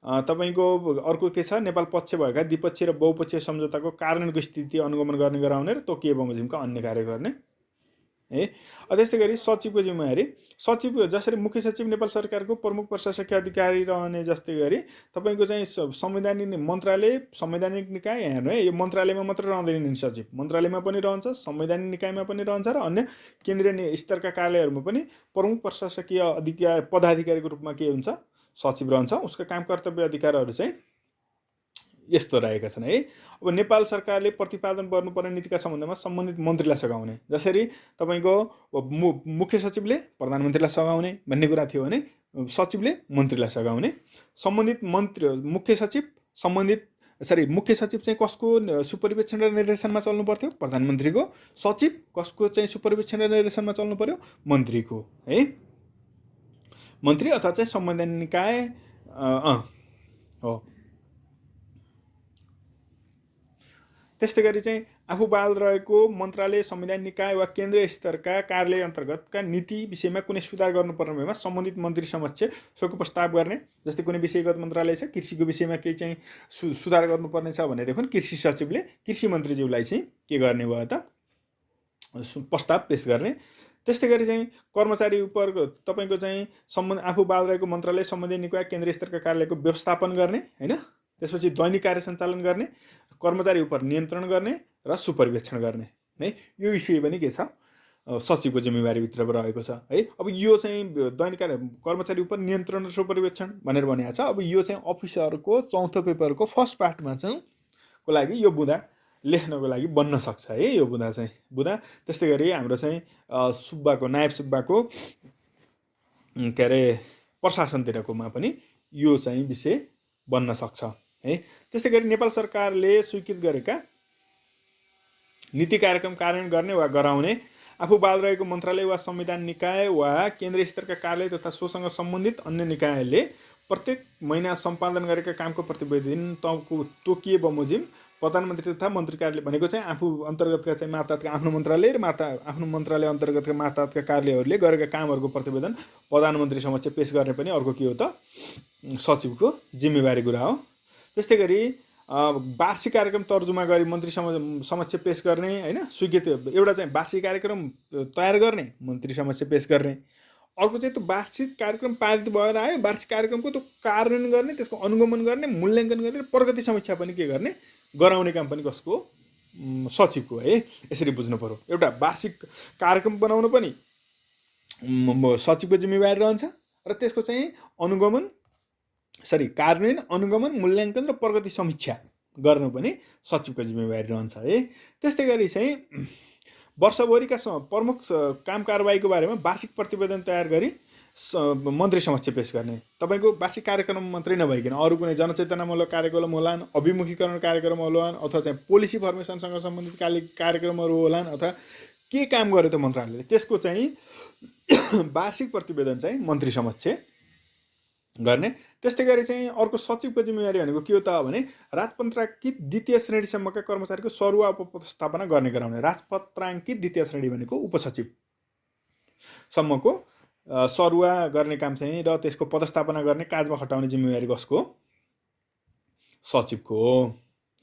तपाईँको अर्को के छ, नेपाल पक्ष भएका द्विपक्षीय र बहुपक्षीय सम्झौताको कार्यान्वयनको स्थिति अनुगमन गर्ने गराउने र तोकिए बमोजिमका अन्य कार्य गर्ने है। त्यस्तै गरी सचिवको जिम्मेवारी, सचिव जसरी मुख्य सचिव नेपाल सरकारको प्रमुख प्रशासकीय अधिकारी रहने जस्तै गरी तपाईँको चाहिँ संवैधानिक मन्त्रालय, संवैधानिक निकाय हेर्नु है, यो मन्त्रालयमा मात्र रहँदैन नि सचिव, मन्त्रालयमा पनि रहन्छ, संवैधानिक निकायमा पनि रहन्छ र अन्य केन्द्रीय स्तरका कार्यालयहरूमा पनि प्रमुख प्रशासकीय अधिकारी पदाधिकारीको रूपमा के हुन्छ, सचिव रहन्छ। उसका काम कर्तव्य अधिकारहरू चाहिँ यस्तो रहेका छन् है। अब नेपाल सरकारले प्रतिपादन गर्नुपर्ने नीतिका सम्बन्धमा सम्बन्धित मन्त्रीलाई सघाउने, जसरी तपाईँको मुख्य सचिवले प्रधानमन्त्रीलाई सघाउने भन्ने कुरा थियो भने सचिवले मन्त्रीलाई सघाउने। सम्बन्धित मन्त्री मुख्य सचिव चाहिँ कसको सुपरिवेक्षण र निर्देशनमा चल्नु पर्थ्यो, प्रधानमन्त्रीको। सचिव कसको चाहिँ सुपरिवेक्षण र निर्देशनमा चल्नु पर्यो, मन्त्रीको है। मन्त्री अथवा चाहिँ संवैधानिक निकाय हो। त्यस्तै गरी चाहिँ आफू बाल रहेको मन्त्रालय, संवैधानिक निकाय वा केन्द्रीय स्तरका कार्यालय अन्तर्गतका नीति विषयमा कुनै सुधार गर्नुपर्ने भएमा सम्बन्धित मन्त्री समक्ष सोको प्रस्ताव गर्ने। जस्तै कुनै विषयगत मन्त्रालय छ, कृषिको विषयमा केही चाहिँ सुधार गर्नुपर्ने छ भनेदेखि कृषि सचिवले कृषि मन्त्रीज्यूलाई चाहिँ के गर्ने भयो त, प्रस्ताव पेश गर्ने। त्यस्तै गरी चाहिँ कर्मचारी उप तपाईँको चाहिँ आफू बाल रहेको मन्त्रालय, सम्बन्धित निकाय, केन्द्रीय स्तरका कार्यालयको व्यवस्थापन गर्ने होइन। त्यसपछि दैनिक कार्य सञ्चालन गर्ने, कर्मचारी उप नियन्त्रण गर्ने र सुपरिवेक्षण गर्ने है। यो विषय पनि के छ, सचिवको जिम्मेवारीभित्र रहेको छ है। अब यो चाहिँ दैनिक कार्य कर्मचारी उप नियन्त्रण र सुपरिवेक्षण भनेर भनेको छ। अब यो चाहिँ अफिसरको चौथो पेपरको फर्स्ट पार्टमा चाहिँ को लागि यो बुँदा लेख्नको लागि बन्न सक्छ है, यो बुँदा। त्यस्तै गरी हाम्रो चाहिँ सुब्बाको, नायब सुब्बाको के अरे प्रशासनतिरकोमा पनि यो चाहिँ विषय बन्न सक्छ है। त्यस्तै गरी नेपाल सरकारले स्वीकृत गरेका नीति कार्यक्रम कार्यान्वयन गर्ने वा गराउने आफू बाल रहेको मन्त्रालय वा संविधान निकाय वा केन्द्रीय स्तरका कार्यालय तथा सोसँग सम्बन्धित अन्य निकायले प्रत्येक महिना सम्पादन गरेका कामको प्रतिवेदन तोकिए बमोजिम प्रधानमन्त्री तथा मन्त्री कार्यालय भनेको चाहिँ आफू अन्तर्गतका चाहिँ मातहतका आफ्नो मन्त्रालय र आफ्नो मन्त्रालय अन्तर्गतका मातहतका कार्यालयहरूले गरेका कामहरूको प्रतिवेदन प्रधानमन्त्री समक्ष पेश गर्ने पनि अर्को के हो त, सचिवको जिम्मेवारी कुरा हो। त्यस्तै गरी वार्षिक कार्यक्रम तर्जुमा गरी मन्त्री समक्ष पेश गर्ने होइन। स्वीकृत एउटा चाहिँ वार्षिक कार्यक्रम तयार गर्ने, मन्त्री समक्ष पेश गर्ने। अर्को चाहिँ त्यो वार्षिक कार्यक्रम पारित भएर आयो, वार्षिक कार्यक्रमको त्यो कार्यान्वयन गर्ने, त्यसको अनुगमन गर्ने, मूल्याङ्कन गर्ने, प्रगति समीक्षा पनि के गर्ने, गराउने काम पनि कसको, सचिवको है। यसरी बुझ्नु पर्यो। एउटा वार्षिक कार्यक्रम बनाउनु पनि सचिवको जिम्मेवारी रहन्छ र त्यसको चाहिँ कार्यान्वयन, अनुगमन, मूल्याङ्कन र प्रगति समीक्षा गर्नु पनि सचिवको जिम्मेवारी रहन्छ है। त्यस्तै गरी चाहिँ वर्षभरिका प्रमुख काम कारबाहीको बारेमा वार्षिक प्रतिवेदन तयार गरी मन्त्री समक्ष पेश गर्ने। तपाईँको वार्षिक कार्यक्रम मात्रै नभइकन अरू कुनै जनचेतनामूलक कार्यक्रम होलान्, अभिमुखीकरण कार्यक्रम होलान्, अथवा चाहिँ पोलिसी फर्मेसनसँग सम्बन्धित कार्यक्रमहरू होलान्, अथवा के काम गर्यो त मन्त्रालयले, त्यसको चाहिँ वार्षिक प्रतिवेदन चाहिँ मन्त्री समक्ष गर्ने। त्यस्तै गरी चाहिँ अर्को सचिवको जिम्मेवारी भनेको के हो त भने राजपत्राङ्कित द्वितीय श्रेणीसम्मका कर्मचारीको सरुवा उपस्थापना गर्ने गराउने। राजपत्राङ्कित द्वितीय श्रेणी भनेको उपसचिवसम्मको सरुवा गर्ने काम चाहिँ र त्यसको पदस्थापना गर्ने, काजमा खटाउने जिम्मेवारी कसको, सचिवको हो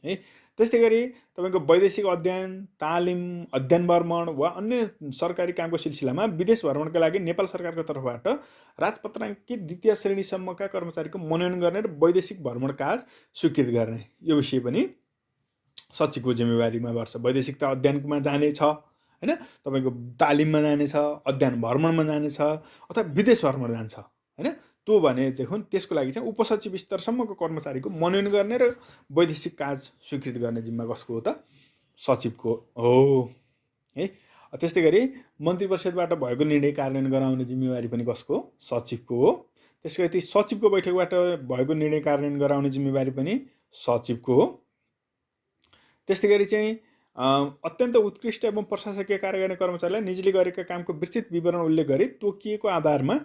है। त्यस्तै गरी तपाईँको वैदेशिक अध्ययन, तालिम, अध्ययन भ्रमण वा अन्य सरकारी कामको सिलसिलामा विदेश भ्रमणका लागि नेपाल सरकारको तर्फबाट राजपत्राङ्कित द्वितीय श्रेणीसम्मका कर्मचारीको मनोनयन गर्ने र वैदेशिक भ्रमण काज स्वीकृत गर्ने। यो विषय पनि सचिवको जिम्मेवारीमा पर्छ। वैदेशिक त अध्ययनमा जाने छ हैन, तपाईँको तालिममा जानेछ, अध्ययन भ्रमणमा जानेछ अथवा विदेश भ्रमण जान्छ हैन, त्यो भनेदेखि त्यसको लागि चाहिँ उपसचिव स्तरसम्मको कर्मचारीको मनोनयन गर्ने र वैदेशिक काज स्वीकृत गर्ने जिम्मा कसको हो त? सचिवको हो है। त्यस्तै गरी मन्त्री परिषदबाट भएको निर्णय कार्यान्वयन गराउने जिम्मेवारी पनि कसको हो? सचिवको हो। त्यसै गरी सचिवको बैठकबाट भएको निर्णय कार्यान्वयन गराउने जिम्मेवारी पनि सचिवको हो। त्यस्तै गरी चाहिँ अत्यन्त उत्कृष्ट एवं प्रशासकीय कार्य गर्ने कर्मचारीलाई निजले गरेका कामको विस्तृत विवरण उल्लेख गरी तोकिएको आधारमा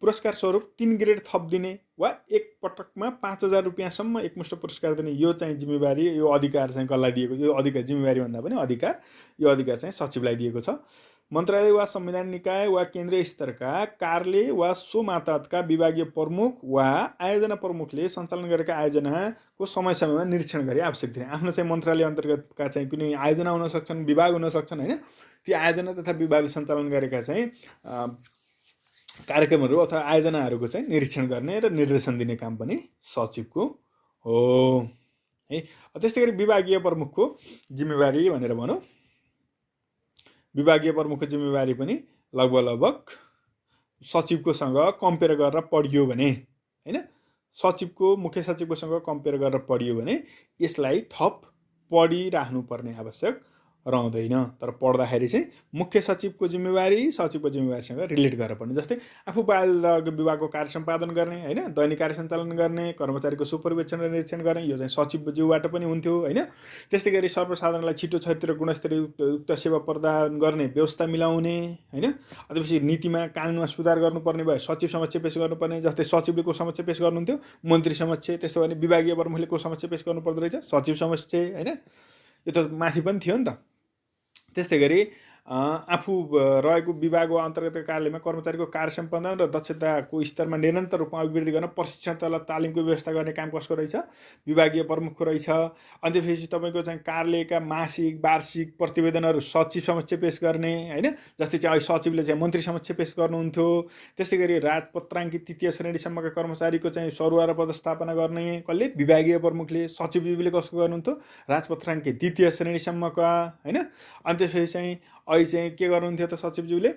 पुरस्कार स्वरूप 3 ग्रेड थप दिने वा एक पटकमा 5,000 रुपियाँसम्म एकमुष्ट पुरस्कार दिने यो चाहिँ जिम्मेवारी, यो अधिकार चाहिँ कसलाई दिएको? यो अधिकार, जिम्मेवारी भन्दा पनि अधिकार, यो अधिकार चाहिँ सचिवलाई दिएको छ। मन्त्रालय वा संविधान निकाय वा केन्द्रीय स्तरका कार्यालय वा सो मातहतका विभागीय प्रमुख वा आयोजना प्रमुखले सञ्चालन गरेका आयोजनाको समय समयमा निरीक्षण गरी आवश्यक दिने। आफ्नो चाहिँ मन्त्रालय अन्तर्गतका चाहिँ कुनै आयोजना हुन सक्छन्, विभाग हुन सक्छन् हैन, ती आयोजना तथा विभागले सञ्चालन गरेका चाहिँ कार्यक्रमहरू अथवा आयोजनाहरूको चाहिँ निरीक्षण गर्ने र निर्देशन दिने काम पनि सचिवको हो है। त्यस्तै गरी विभागीय प्रमुखको जिम्मेवारी भनेर भनौँ, विभागीय प्रमुखको जिम्मेवारी पनि लगभग सचिवकोसँग कम्पेयर गरेर पढियो भने हैन, सचिवको मुख्य सचिवकोसँग कम्पेयर गरेर पढियो भने यसलाई थप पढिराख्नुपर्ने आवश्यक रहँदैन। तर पढ्दाखेरि चाहिँ मुख्य सचिवको जिम्मेवारी सचिवको जिम्मेवारीसँग रिलेट गरेर पढ्ने। जस्तै आफू बाल विभागको कार्य सम्पादन गर्ने हैन, दैनिक कार्य सञ्चालन गर्ने, कर्मचारीको सुपरभिजन र निरीक्षण गर्ने, यो चाहिँ सचिवज्यूबाट पनि हुन्थ्यो हैन। त्यस्तै गरी सर्वसाधारणलाई छिटो छरितो र गुणस्तरीय युक्त सेवा प्रदान गर्ने व्यवस्था मिलाउने हैन। त्यसपछि नीतिमा कानुनमा सुधार गर्नुपर्ने भए सचिव समक्ष पेश गर्नुपर्ने। जस्तै सचिवले को समक्ष पेश गर्नुहुन्थ्यो? मन्त्री समक्ष। त्यसो भने विभागीय प्रमुखले को समक्ष पेश गर्नुपर्दो रहेछ? सचिव समक्ष हैन। यो त माथि पनि थियो नि त। त्यस्तै गरी आफू रहेको विभाग वा अन्तर्गतका कार्यालयमा कर्मचारीको कार्य सम्पादन र दक्षताको स्तरमा निरन्तर रूपमा अभिवृद्धि गर्न प्रशिक्षण तथा तालिमको व्यवस्था गर्ने काम कसको रहेछ? विभागीय प्रमुखको रहेछ। अनि त्यसपछि तपाईँको चाहिँ कार्यालयका मासिक वार्षिक प्रतिवेदनहरू सचिव समक्ष पेश गर्ने हैन। जस्तै चाहिँ अहिले सचिवले चाहिँ मन्त्री समक्ष पेश गर्नुहुन्थ्यो। त्यस्तै गरी राजपत्राङ्कित तृतीय श्रेणीसम्मका कर्मचारीको चाहिँ सरुवा र पदस्थापना गर्ने कसले? विभागीय प्रमुखले। सचिवज्यूले कसको गर्नुहुन्थ्यो? राजपत्राङ्कित द्वितीय श्रेणीसम्मका हैन। अनि त्यसपछि चाहिँ अहिले चाहिँ के गर्नुहुन्थ्यो त सचिवज्यूले?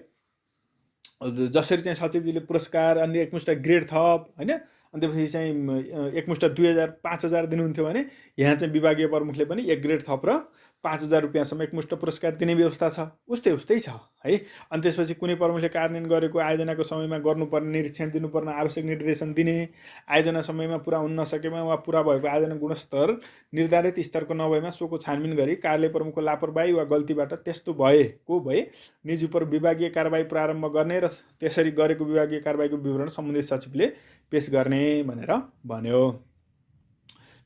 जसरी चाहिँ सचिवज्यूले पुरस्कार अनि एकमुष्ट ग्रेड थप हैन, अनि त्यसपछि चाहिँ एकमुष्ट 2,000 5,000 दिनुहुन्थ्यो भने यहाँ चाहिँ विभागीय प्रमुखले पनि 1 ग्रेड थप र 5,000 रुपियाँसम्म एकमुष्ट पुरस्कार दिने व्यवस्था छ। उस्तै छ है। अनि त्यसपछि कुनै प्रमुखले कार्यान्वयन गरेको आयोजनाको समयमा गर्नुपर्ने निरीक्षण दिनुपर्ने आवश्यक निर्देशन दिने, आयोजना समयमा पुरा हुन नसकेमा वा पुरा भएको आयोजना गुणस्तर निर्धारित स्तरको नभएमा सोको छानबिन गरी कार्यालय प्रमुखको लापरवाही वा गल्तीबाट त्यस्तो भए निजी उप विभागीय कारबाही प्रारम्भ गर्ने र त्यसरी गरेको विभागीय कारबाहीको विवरण सम्बन्धित सचिवले पेश गर्ने भनेर भन्यो।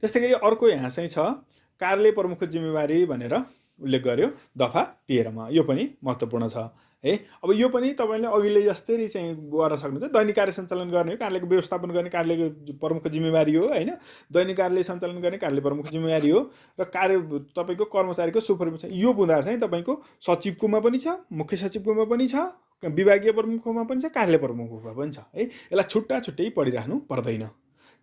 त्यस्तै गरी अर्को यहाँ चाहिँ छ कार्यालय प्रमुखको जिम्मेवारी भनेर उल्लेख गर्यो दफा 13 मा। यो पनि महत्त्वपूर्ण छ है। अब यो पनि तपाईँले अघिले जस्तै चाहिँ गर्न सक्नुहुन्छ। दैनिक कार्य सञ्चालन गर्ने हो, कार्यालयको व्यवस्थापन गर्ने कार्यालयको प्रमुखको जिम्मेवारी हो हैन। दैनिक कार्यालय सञ्चालन गर्ने कार्यालय प्रमुखको जिम्मेवारी हो र कार्य तपाईँको कर्मचारीको सुपरभिजन यो बुँदा चाहिँ तपाईँको सचिवकोमा पनि छ, मुख्य सचिवकोमा पनि छ, विभागीय प्रमुखकोमा पनि छ, कार्यालय प्रमुखकोमा पनि छ है। यसलाई छुट्टै पढिराख्नु पर्दैन।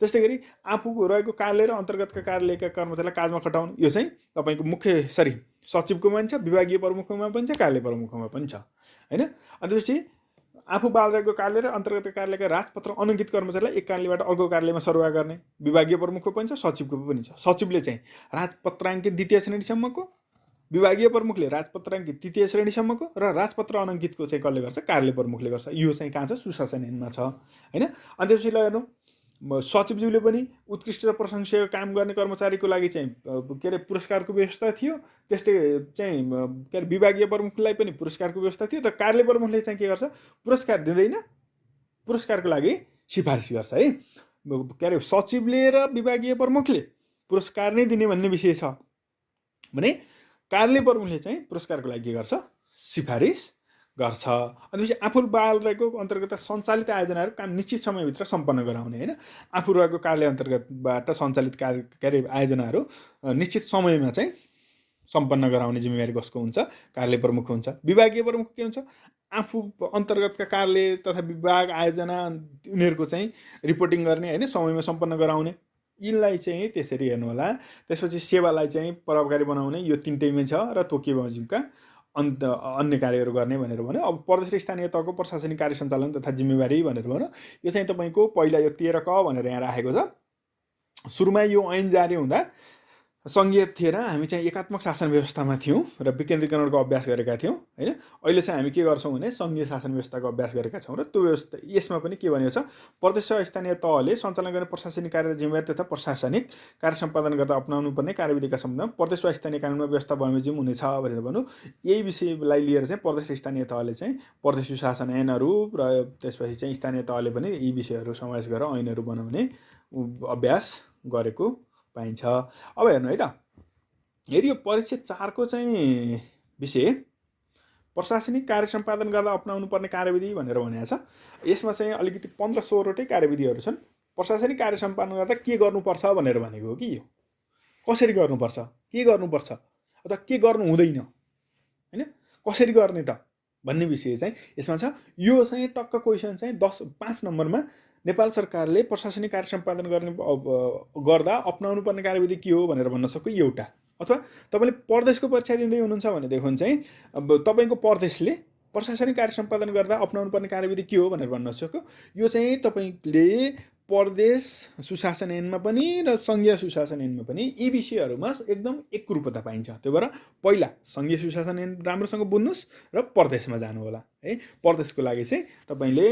त्यस्तै गरी आफू रहेको कार्यालय र अन्तर्गतका कार्यालयका कर्मचारीलाई काजमा खटाउनु, यो चाहिँ तपाईँको सचिवकोमा पनि छ, विभागीय प्रमुखकोमा पनि छ, कार्यालय प्रमुखकोमा पनि छ हैन। अनि त्यसपछि आफू बाल रहेको कार्यालय र अन्तर्गतका कार्यालयका राजपत्र अनङ्कित कर्मचारीलाई एक कार्यालयबाट अर्को कार्यालयमा सरुवा गर्ने विभागीय प्रमुखको पनि छ, सचिवको पनि छ। सचिवले चाहिँ राजपत्राङ्कित द्वितीय श्रेणीसम्मको, विभागीय प्रमुखले राजपत्राङ्कित तृतीय श्रेणीसम्मको र राजपत्र अनङ्कितको चाहिँ कसले गर्छ? कार्यालय प्रमुखले गर्छ। यो चाहिँ कहाँ छ? सुशासन ऐनमा छ हैन। अनि त्यसपछि ल हेर्नु, सचिवज्यूले पनि उत्कृष्ट र प्रशंसनीय काम गर्ने कर्मचारीको लागि चाहिँ के अरे पुरस्कारको व्यवस्था थियो। त्यस्तै चाहिँ के अरे विभागीय प्रमुखलाई पनि पुरस्कारको व्यवस्था थियो। तर कार्यालय प्रमुखले चाहिँ के गर्छ? पुरस्कार दिँदैन, पुरस्कारको लागि सिफारिस गर्छ है। के अरे सचिवले र विभागीय प्रमुखले पुरस्कार नै दिने भन्ने विषय छ भने कार्यालय प्रमुखले चाहिँ पुरस्कारको लागि के गर्छ? सिफारिस गर्छ। अनि त्यसपछि आफू बाल रहेको अन्तर्गत सञ्चालित आयोजनाहरू काम निश्चित समयभित्र सम्पन्न गराउने हैन। आफू रहेको कार्यालय अन्तर्गतबाट सञ्चालित के अरे आयोजनाहरू निश्चित समयमा चाहिँ सम्पन्न गराउने जिम्मेवारी कसको हुन्छ? कार्यालय प्रमुखको हुन्छ। विभागीय प्रमुख के हुन्छ? आफू अन्तर्गतका कार्यालय तथा विभाग आयोजना उनीहरूको चाहिँ रिपोर्टिङ गर्ने हैन, समयमा सम्पन्न गराउने। यिनलाई चाहिँ त्यसरी हेर्नु होला। त्यसपछि सेवालाई चाहिँ प्रभावकारी बनाउने, यो 3टैमै छ र तोकियो बमोजिमका अन्य कार्यहरू गर्ने भनेर भन्यो। अब प्रदेश र स्थानीय तहको प्रशासनिक कार्य सञ्चालन तथा जिम्मेवारी भनेर भन्यो। यो चाहिँ तपाईँको पहिला यो 13 क भनेर यहाँ राखेको छ। सुरुमा यो ऐन जारी हुँदा सङ्घीय थिएन, हामी चाहिँ एकात्मक शासन व्यवस्थामा थियौँ र विकेन्द्रीकरणको अभ्यास गरेका थियौँ होइन। अहिले चाहिँ हामी के गर्छौँ भने सङ्घीय शासन व्यवस्थाको अभ्यास गरेका छौँ र त्यो व्यवस्था यसमा पनि के भनेको छ, प्रदेश र स्थानीय तहले सञ्चालन गर्ने प्रशासनिक कार्य जिम्मेवारी तथा प्रशासनिक कार्य सम्पादन गर्दा अपनाउनु पर्ने कार्यविधिका सम्बन्धमा प्रदेश वा स्थानीय कानुनमा व्यवस्था बमोजिम हुनेछ भनेर भन्नु। यही विषयलाई लिएर चाहिँ प्रदेश र स्थानीय तहले चाहिँ प्रदेश सुशासन ऐनहरू र त्यसपछि चाहिँ स्थानीय तहले पनि यी विषयहरू समावेश गरेर ऐनहरू बनाउने अभ्यास गरेको पाइन्छ। अब हेर्नु है त, यदि यो परिच्छेद 4 को चाहिँ विषय प्रशासनिक कार्य सम्पादन गर्दा अपनाउनु पर्ने कार्यविधि भनेर भनेको छ। यसमा चाहिँ अलिकति 15-16 वटै कार्यविधिहरू छन्। प्रशासनिक कार्य सम्पादन गर्दा के गर्नुपर्छ भनेर भनेको हो कि यो कसरी गर्नुपर्छ, के गर्नुपर्छ अथवा के गर्नु हुँदैन होइन, कसरी गर्ने त भन्ने विषय चाहिँ यसमा छ। यो चाहिँ टक्क क्वेसन चाहिँ 5 नम्बरमा नेपाल सरकारले प्रशासनिक कार्य सम्पादन गर्दा अपनाउनु पर्ने कार्यविधि के हो भनेर भन्न सक्यो एउटा। अथवा तपाईँले प्रदेशको परीक्षा दिँदै हुनुहुन्छ भनेदेखि चाहिँ अब तपाईँको प्रदेशले प्रशासनिक कार्य सम्पादन गर्दा अपनाउनु पर्ने कार्यविधि के हो भनेर भन्न सक्यो। यो चाहिँ तपाईँले प्रदेश सुशासन ऐनमा पनि र सङ्घीय सुशासन ऐनमा पनि यी विषयहरूमा एकदम एकरूपता पाइन्छ। त्यो भएर पहिला सङ्घीय सुशासन ऐन राम्रोसँग बुझ्नुहोस् र प्रदेशमा जानु होला है। प्रदेशको लागि चाहिँ तपाईँले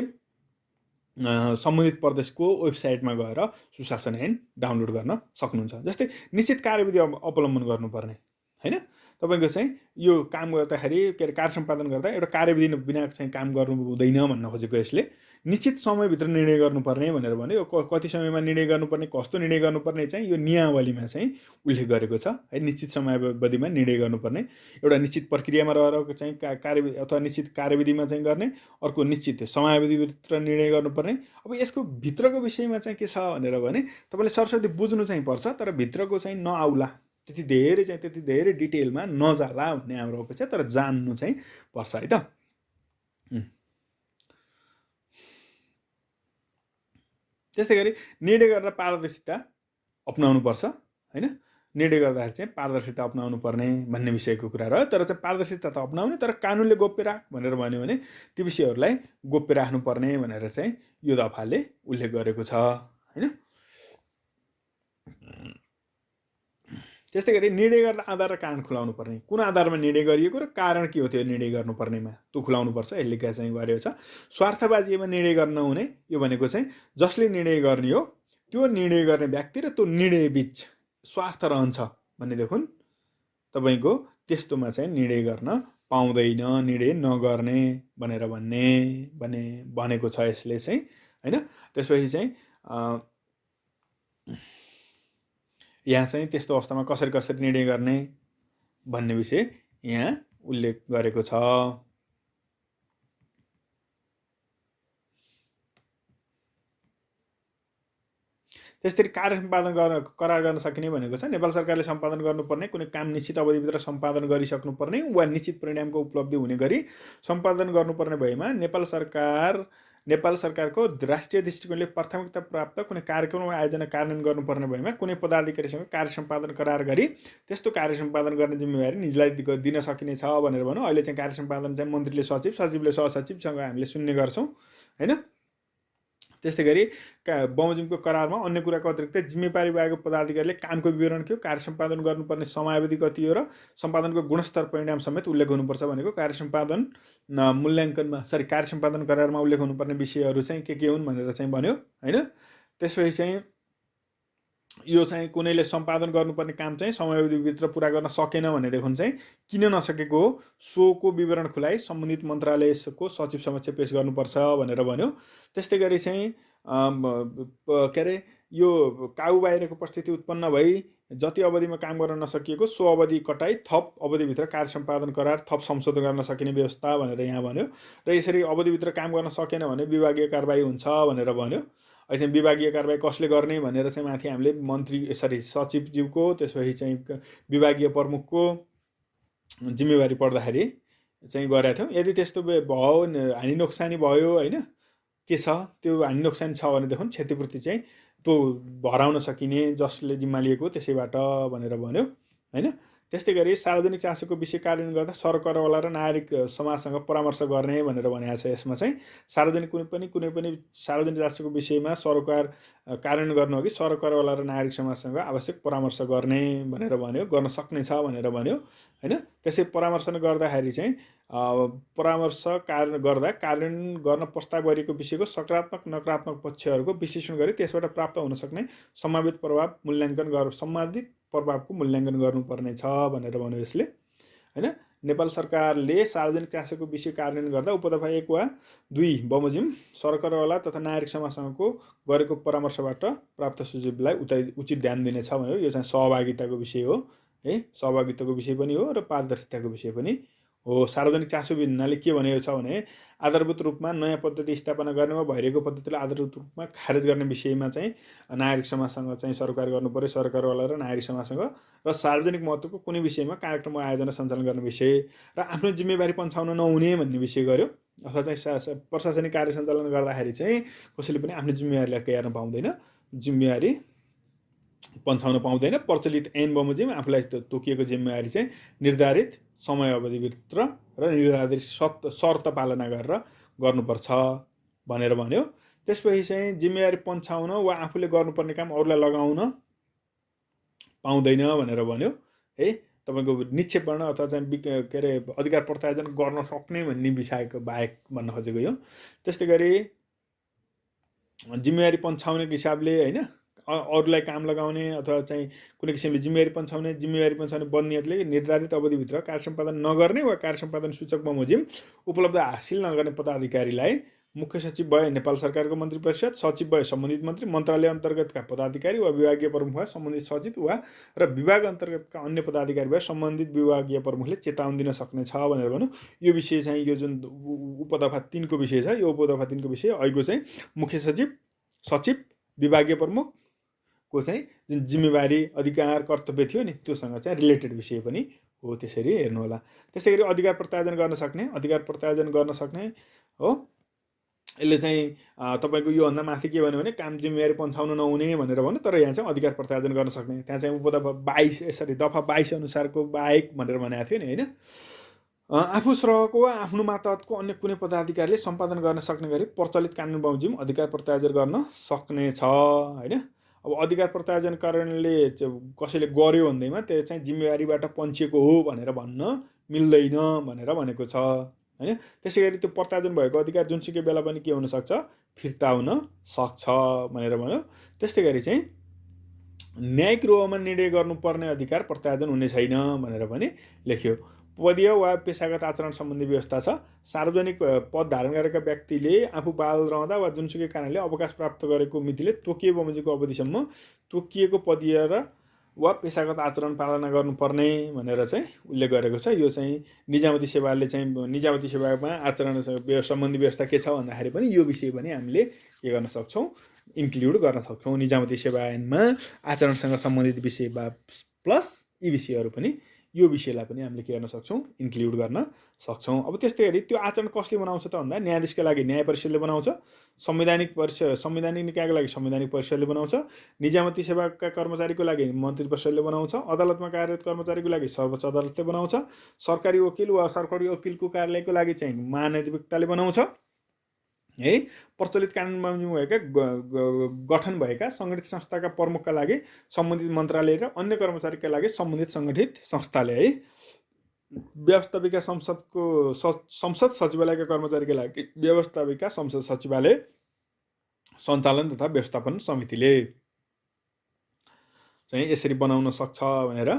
सम्बन्धित प्रदेशको वेबसाइटमा गएर सुशासन ऐन डाउनलोड गर्न सक्नुहुन्छ। जस्तै निश्चित कार्यविधि अवलम्बन गर्नुपर्ने होइन, तपाईँको चाहिँ यो काम गर्दाखेरि के अरे कार्य सम्पादन गर्दा एउटा कार्यविधि बिना चाहिँ काम गर्नु हुँदैन भन्न खोजेको यसले। निश्चित समयभित्र निर्णय गर्नुपर्ने भनेर भन्यो। यो कति समयमा निर्णय गर्नुपर्ने, कस्तो निर्णय गर्नुपर्ने चाहिँ यो नियमावलीमा चाहिँ उल्लेख गरेको छ है। निश्चित समयावधिमा निर्णय गर्नुपर्ने, एउटा निश्चित प्रक्रियामा रहेर चाहिँ कार्यविधि अथवा निश्चित कार्यविधिमा चाहिँ गर्ने, अर्को निश्चित समयावधिभित्र निर्णय गर्नुपर्ने। अब यसको भित्रको विषयमा चाहिँ के छ भनेर भने तपाईँले सरस्वती बुझ्नु चाहिँ पर्छ, तर भित्रको चाहिँ नआउला, त्यति धेरै डिटेलमा नजाला भन्ने हाम्रो अपेक्षा, तर जान्नु चाहिँ पर्छ है त। त्यस्तै गरी निर्णय गर्दा पारदर्शिता अपनाउनु पर्छ होइन। निर्णय गर्दाखेरि चाहिँ पारदर्शिता अपनाउनु पर्ने भन्ने विषयको कुरा रह्यो। तर चाहिँ पारदर्शिता त अपनाउने, तर कानुनले गोप्य राख भनेर भन्यो भने ती विषयहरूलाई गोप्य राख्नुपर्ने भनेर चाहिँ यो दफाले उल्लेख गरेको छ होइन। त्यस्तै गरी निर्णय गर्दा आधार र कारण खुलाउनु पर्ने, कुन आधारमा निर्णय गरिएको र कारण के हो त्यो निर्णय गर्नुपर्नेमा त्यो खुलाउनुपर्छ। यसले क्या चाहिँ गरेको छ। स्वार्थबाजीमा निर्णय गर्न हुने, यो भनेको चाहिँ जसले निर्णय गर्ने हो त्यो निर्णय गर्ने व्यक्ति र त्यो निर्णय बिच स्वार्थ रहन्छ भनेदेखि तपाईँको त्यस्तोमा चाहिँ निर्णय गर्न पाउँदैन, निर्णय नगर्ने भनेर भनेको छ यसले चाहिँ होइन। त्यसपछि चाहिँ यहाँ चाहिँ त्यस्तो अवस्थामा कसरी निर्णय गर्ने भन्ने विषय यहाँ उल्लेख गरेको छ। त्यसरी कार्य सम्पादन करार गर्न सकिने भनेको छ नेपाल सरकारले सम्पादन गर्नुपर्ने कुनै काम निश्चित अवधिभित्र सम्पादन गरिसक्नुपर्ने वा निश्चित परिणामको उपलब्धि हुने गरी सम्पादन गर्नुपर्ने भएमा नेपाल सरकारको राष्ट्रिय दृष्टिकोणले प्राथमिकता प्राप्त कुनै कार्यक्रम वा आयोजना कार्यान्वयन गर्नुपर्ने भएमा कुनै पदाधिकारीसँग कार्य सम्पादन करार गरी त्यस्तो कार्य सम्पादन गर्ने जिम्मेवारी निजलाई दिन सकिने छ भनेर भनौँ। अहिले चाहिँ कार्य सम्पादन चाहिँ मन्त्रीले सचिव, सचिवले सहसचिवसँग हामीले सुन्ने गर्छौँ होइन। त्यस्तै गरी बमोजिमको करारमा अन्य कुराको अतिरिक्त जिम्मेवारी भएको पदाधिकारीले कामको विवरण के हो, कार्य सम्पादन गर्नुपर्ने समयावधि कति हो र सम्पादनको गुणस्तर परिणाम समेत उल्लेख हुनुपर्छ भनेको कार्य सम्पादन मूल्याङ्कनमा कार्य सम्पादन करारमा उल्लेख हुनुपर्ने विषयहरू चाहिँ के हुन् भनेर चाहिँ भन्यो होइन। त्यसपछि चाहिँ यो चाहिँ कुनैले सम्पादन गर्नुपर्ने काम चाहिँ समयावधिभित्र पुरा गर्न सकेन भनेदेखि चाहिँ किन नसकेको हो सोको विवरण खुलाइ सम्बन्धित मन्त्रालयको सचिव समक्ष पेश गर्नुपर्छ भनेर भन्यो। त्यस्तै गरी चाहिँ के अरे यो काबु बाहिरको परिस्थिति उत्पन्न भई जति अवधिमा काम गर्न नसकिएको सो अवधि कटाई थप अवधिभित्र कार्य सम्पादन करार थप संशोधन गर्न सकिने व्यवस्था भनेर यहाँ भन्यो। र यसरी अवधिभित्र काम गर्न सकेन भने विभागीय कारबाही हुन्छ भनेर भन्यो। अहिले विभागीय कारबाही कसले गर्ने भनेर चाहिँ माथि हामीले सचिवज्यूको त्यसपछि चाहिँ विभागीय प्रमुखको जिम्मेवारी पर्दाखेरि चाहिँ गरेका थियौँ। यदि त्यस्तो भयो हानि नोक्सानी भयो होइन के छ त्यो हानि नोक्सानी छ भनेदेखि क्षतिपूर्ति चाहिँ त्यो भराउन सकिने जसले जिम्मा लिएको त्यसैबाट भनेर भन्यो होइन। त्यस्तै गरी सार्वजनिक चासोको विषय कार्यान्वयन गर्दा सरकारवाला र नागरिक समाजसँग परामर्श गर्ने भनेर भनेको छ। यसमा चाहिँ सार्वजनिक कुनै पनि सार्वजनिक चासोको विषयमा सरकार कार्यान्वयन गर्नु अघि सरकारवाला र नागरिक समाजसँग आवश्यक परामर्श गर्ने भनेर भन्यो, गर्न सक्नेछ भनेर भन्यो होइन। त्यसै परामर्श गर्दाखेरि चाहिँ परामर्श कार्यान्वयन गर्न प्रस्ताव गरिएको विषयको सकारात्मक नकारात्मक पक्षहरूको विश्लेषण गरी त्यसबाट प्राप्त हुन सक्ने सम्भावित प्रभावको मूल्याङ्कन गर्नुपर्ने छ भनेर भन्यो यसले होइन। नेपाल सरकारले सार्वजनिक चासोको विषय कार्यान्वयन गर्दा उपदफा 1 वा 2 बमोजिम सरकारवाला तथा नागरिक समाजसँगको गरेको परामर्शबाट प्राप्त सुझावलाई उचित ध्यान दिनेछ भनेर यो चाहिँ सहभागिताको विषय हो है। सहभागिताको विषय पनि हो र पारदर्शिताको विषय पनि हो। सार्वजनिक चासो भिन्नाले के भनेको छ भने आधारभूत रूपमा नयाँ पद्धति स्थापना गर्नेमा भइरहेको पद्धतिलाई आधारभूत रूपमा खारेज गर्ने विषयमा चाहिँ नागरिक समाजसँग चाहिँ सरकार गर्नु पर्यो, सरकारवाला र नागरिक समाजसँग, र सार्वजनिक महत्त्वको कुनै विषयमा कार्यक्रम आयोजना सञ्चालन गर्ने विषय र आफ्नो जिम्मेवारी पन्छाउन नहुने भन्ने विषय गर्यो। अथवा चाहिँ प्रशासनिक कार्य सञ्चालन गर्दाखेरि चाहिँ कसैले पनि आफ्नो जिम्मेवारीलाई केर्न पाउँदैन, जिम्मेवारी पन्छाउन पाउँदैन। प्रचलित ऐन बमोजिम आफूलाई तोकिएको जिम्मेवारी चाहिँ निर्धारित समय अवधिभित्र र निर्धारित शर्त पालना गरेर गर्नुपर्छ भनेर भन्यो। त्यसपछि चाहिँ जिम्मेवारी पन्छाउन वा आफूले गर्नुपर्ने काम अरूलाई लगाउन पाउँदैन भनेर भन्यो है। तपाईँको निक्षेप गर्न अथवा चाहिँ के अरे अधिकार प्रत्यायोजन गर्न सक्ने भन्ने विषयको बाहेक भन्न खोजेको यो। त्यस्तै गरी जिम्मेवारी पन्छाउने हिसाबले होइन अरूलाई काम लगाउने अथवा चाहिँ कुनै किसिमले जिम्मेवारी पन्छाउने बन्नेहरूले निर्धारित अवधिभित्र कार्य सम्पादन नगर्ने वा कार्य सम्पादन सूचक बमोजिम उपलब्ध हासिल नगर्ने पदाधिकारीलाई मुख्य सचिव भए नेपाल सरकारको मन्त्री परिषद, सचिव भए सम्बन्धित मन्त्री, मन्त्रालय अन्तर्गतका पदाधिकारी वा विभागीय प्रमुख भए सम्बन्धित सचिव वा र विभाग अन्तर्गतका अन्य पदाधिकारी भए सम्बन्धित विभागीय प्रमुखले चेतावनी दिन सक्नेछ भनेर भन्नु। यो विषय चाहिँ यो जुन उपदफा 3 को विषय छ, यो उपदफा 3 को विषय अहिलेको चाहिँ मुख्य सचिव, सचिव, विभागीय प्रमुख को चाहिँ जुन जिम्मेवारी अधिकार कर्तव्य थियो नि त्योसँग चाहिँ रिलेटेड विषय पनि हो। त्यसरी हेर्नु होला। त्यस्तै गरी अधिकार प्रत्यायोजन गर्न सक्ने हो। यसले चाहिँ तपाईँको योभन्दा माथि के भन्यो भने काम जिम्मेवारी पन्छाउन नहुने भनेर भन्यो, तर यहाँ चाहिँ अधिकार प्रत्यायोजन गर्न सक्ने। त्यहाँ चाहिँ उपदफा दफा 22 अनुसारको बाहेक भनेर भनेको थियो नि होइन। आफू सरहको वा आफ्नो मातहतको अन्य कुनै पदाधिकारीले सम्पादन गर्न सक्ने गरी प्रचलित कानुन बमोजिम अधिकार प्रत्यायोजन गर्न सक्नेछ होइन। अब अधिकार प्रत्यायोजन कारणले कसैले गर्यो भन्दैमा त्यो चाहिँ जिम्मेवारीबाट पन्छिएको हो भनेर भन्न मिल्दैन भनेर भनेको छ होइन। त्यसै गरी त्यो प्रत्यायोजन भएको अधिकार जुनसुकै बेला पनि के हुनसक्छ, फिर्ता हुन सक्छ भनेर भन्यो। त्यस्तै गरी चाहिँ न्यायिक रोहमा निर्णय गर्नुपर्ने अधिकार प्रत्यायोजन हुने छैन भनेर पनि लेख्यो। पदीय वा पेसागत आचरण सम्बन्धी व्यवस्था छ। सार्वजनिक पद धारण गरेका व्यक्तिले आफू बाल रहँदा वा जुनसुकै कारणले अवकाश प्राप्त गरेको मितिले तोकिए बमोजिमको अवधिसम्म तोकिएको पदीय र वा पेसागत आचरण पालना गर्नुपर्ने भनेर चाहिँ उल्लेख गरेको छ। यो चाहिँ निजामती सेवाले चाहिँ निजामती सेवामा आचरण सम्बन्धी व्यवस्था के छ भन्दाखेरि पनि यो विषय पनि हामीले के गर्न सक्छौँ, इन्क्लुड गर्न सक्छौँ। निजामती सेवा ऐनमा आचरणसँग सम्बन्धित विषय प्लस यी विषयहरू पनि, यो विषयलाई पनि हामीले के गर्न सक्छौँ, इन्क्लुड गर्न सक्छौँ। अब त्यस्तै गरी त्यो आचरण कसले बनाउँछ त भन्दा न्यायाधीशका लागि न्याय परिषदले बनाउँछ, संवैधानिक निकायको लागि संवैधानिक परिषदले बनाउँछ, निजामती सेवाका कर्मचारीको लागि मन्त्री परिषदले बनाउँछ, अदालतमा कार्यरत कर्मचारीको लागि सर्वोच्च अदालतले बनाउँछ, सरकारी वकिल वा सरकारी वकिलको कार्यालयको लागि चाहिँ महाधिवक्ताले बनाउँछ है। प्रचलित कानुन बमोजिम भएका गठन भएका सङ्गठित संस्थाका प्रमुखका लागि सम्बन्धित मन्त्रालय र अन्य कर्मचारीका लागि सम्बन्धित सङ्गठित संस्थाले है। व्यवस्थापिका संसद सचिवालयका कर्मचारीका लागि व्यवस्थापिका संसद सचिवालय सञ्चालन तथा व्यवस्थापन समितिले चाहिँ यसरी बनाउन सक्छ भनेर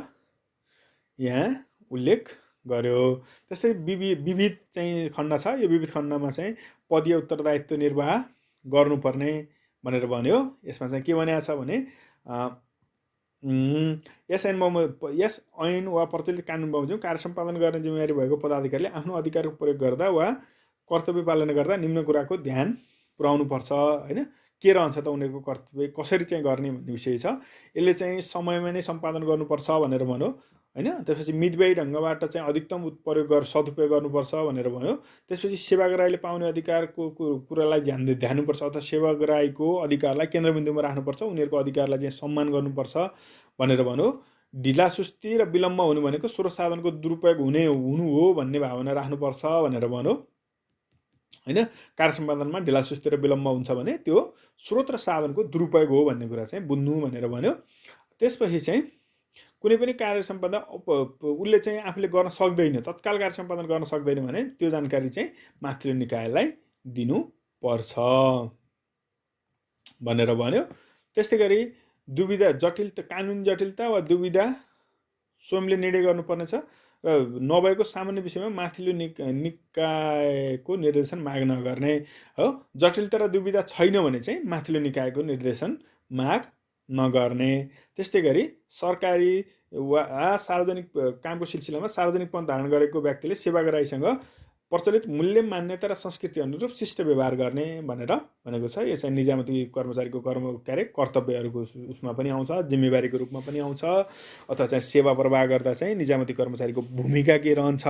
यहाँ उल्लेख गर्यो। त्यस्तै विविध चाहिँ खण्ड छ। यो विविध खण्डमा चाहिँ पदीय उत्तरदायित्व निर्वाह गर्नुपर्ने भनेर भन्यो। यसमा चाहिँ के भनेको छ भने यस ऐन वा प्रचलित कानुन बमोजिम कार्य सम्पादन गर्ने जिम्मेवारी भएको पदाधिकारीले आफ्नो अधिकारको प्रयोग गर्दा वा कर्तव्य पालना गर्दा निम्न कुराको ध्यान पुर्याउनुपर्छ होइन। के रहन्छ त उनीहरूको कर्तव्य कसरी चाहिँ गर्ने भन्ने विषय छ। यसले चाहिँ समयमा नै सम्पादन गर्नुपर्छ भनेर भन्यो होइन। त्यसपछि मितव्ययी ढङ्गबाट चाहिँ अधिकतम सदुपयोग गर्नुपर्छ भनेर भन्यो। त्यसपछि सेवाग्राहीले पाउने अधिकारको कुरालाई ध्यान दिनुपर्छ अथवा सेवाग्राहीको अधिकारलाई केन्द्रबिन्दुमा राख्नुपर्छ, उनीहरूको अधिकारलाई चाहिँ सम्मान गर्नुपर्छ भनेर भन्यो। ढिलासुस्ती र विलम्ब हुनु भनेको स्रोत साधनको दुरुपयोग हुनु हो भन्ने भावना राख्नुपर्छ भनेर भन्यो होइन। कार्य सम्पादनमा ढिलासुस्ती र विलम्ब हुन्छ भने त्यो स्रोत र साधनको दुरुपयोग हो भन्ने कुरा चाहिँ बुझ्नु भनेर भन्यो। त्यसपछि चाहिँ कुनै पनि कार्य सम्पादन उसले चाहिँ आफूले गर्न सक्दैन, तत्काल कार्य सम्पादन गर्न सक्दैन भने त्यो जानकारी चाहिँ माथिल्लो निकायलाई दिनुपर्छ भनेर भन्यो। त्यस्तै गरी दुविधा जटिलता, कानुनी जटिलता वा दुविधा स्वयंले निर्णय गर्नुपर्नेछ र नभएको सामान्य विषयमा माथिल्लो निकायको निर्देशन माग नगर्ने हो। जटिलता र दुविधा छैन भने चाहिँ माथिल्लो निकायको निर्देशन माग नगर्ने। त्यस्तै गरी सरकारी वा सार्वजनिक कामको सिलसिलामा सार्वजनिक पद धारण गरेको व्यक्तिले सेवाग्राहीसँग प्रचलित मूल्य, मान्यता र संस्कृति अनुरूप शिष्ट व्यवहार गर्ने भनेर भनेको छ। यो चाहिँ निजामती कर्मचारीको कर्तव्यहरूको उसमा पनि आउँछ, जिम्मेवारीको रूपमा पनि आउँछ, अथवा चाहिँ सेवा प्रवाह गर्दा चाहिँ निजामती कर्मचारीको भूमिका के रहन्छ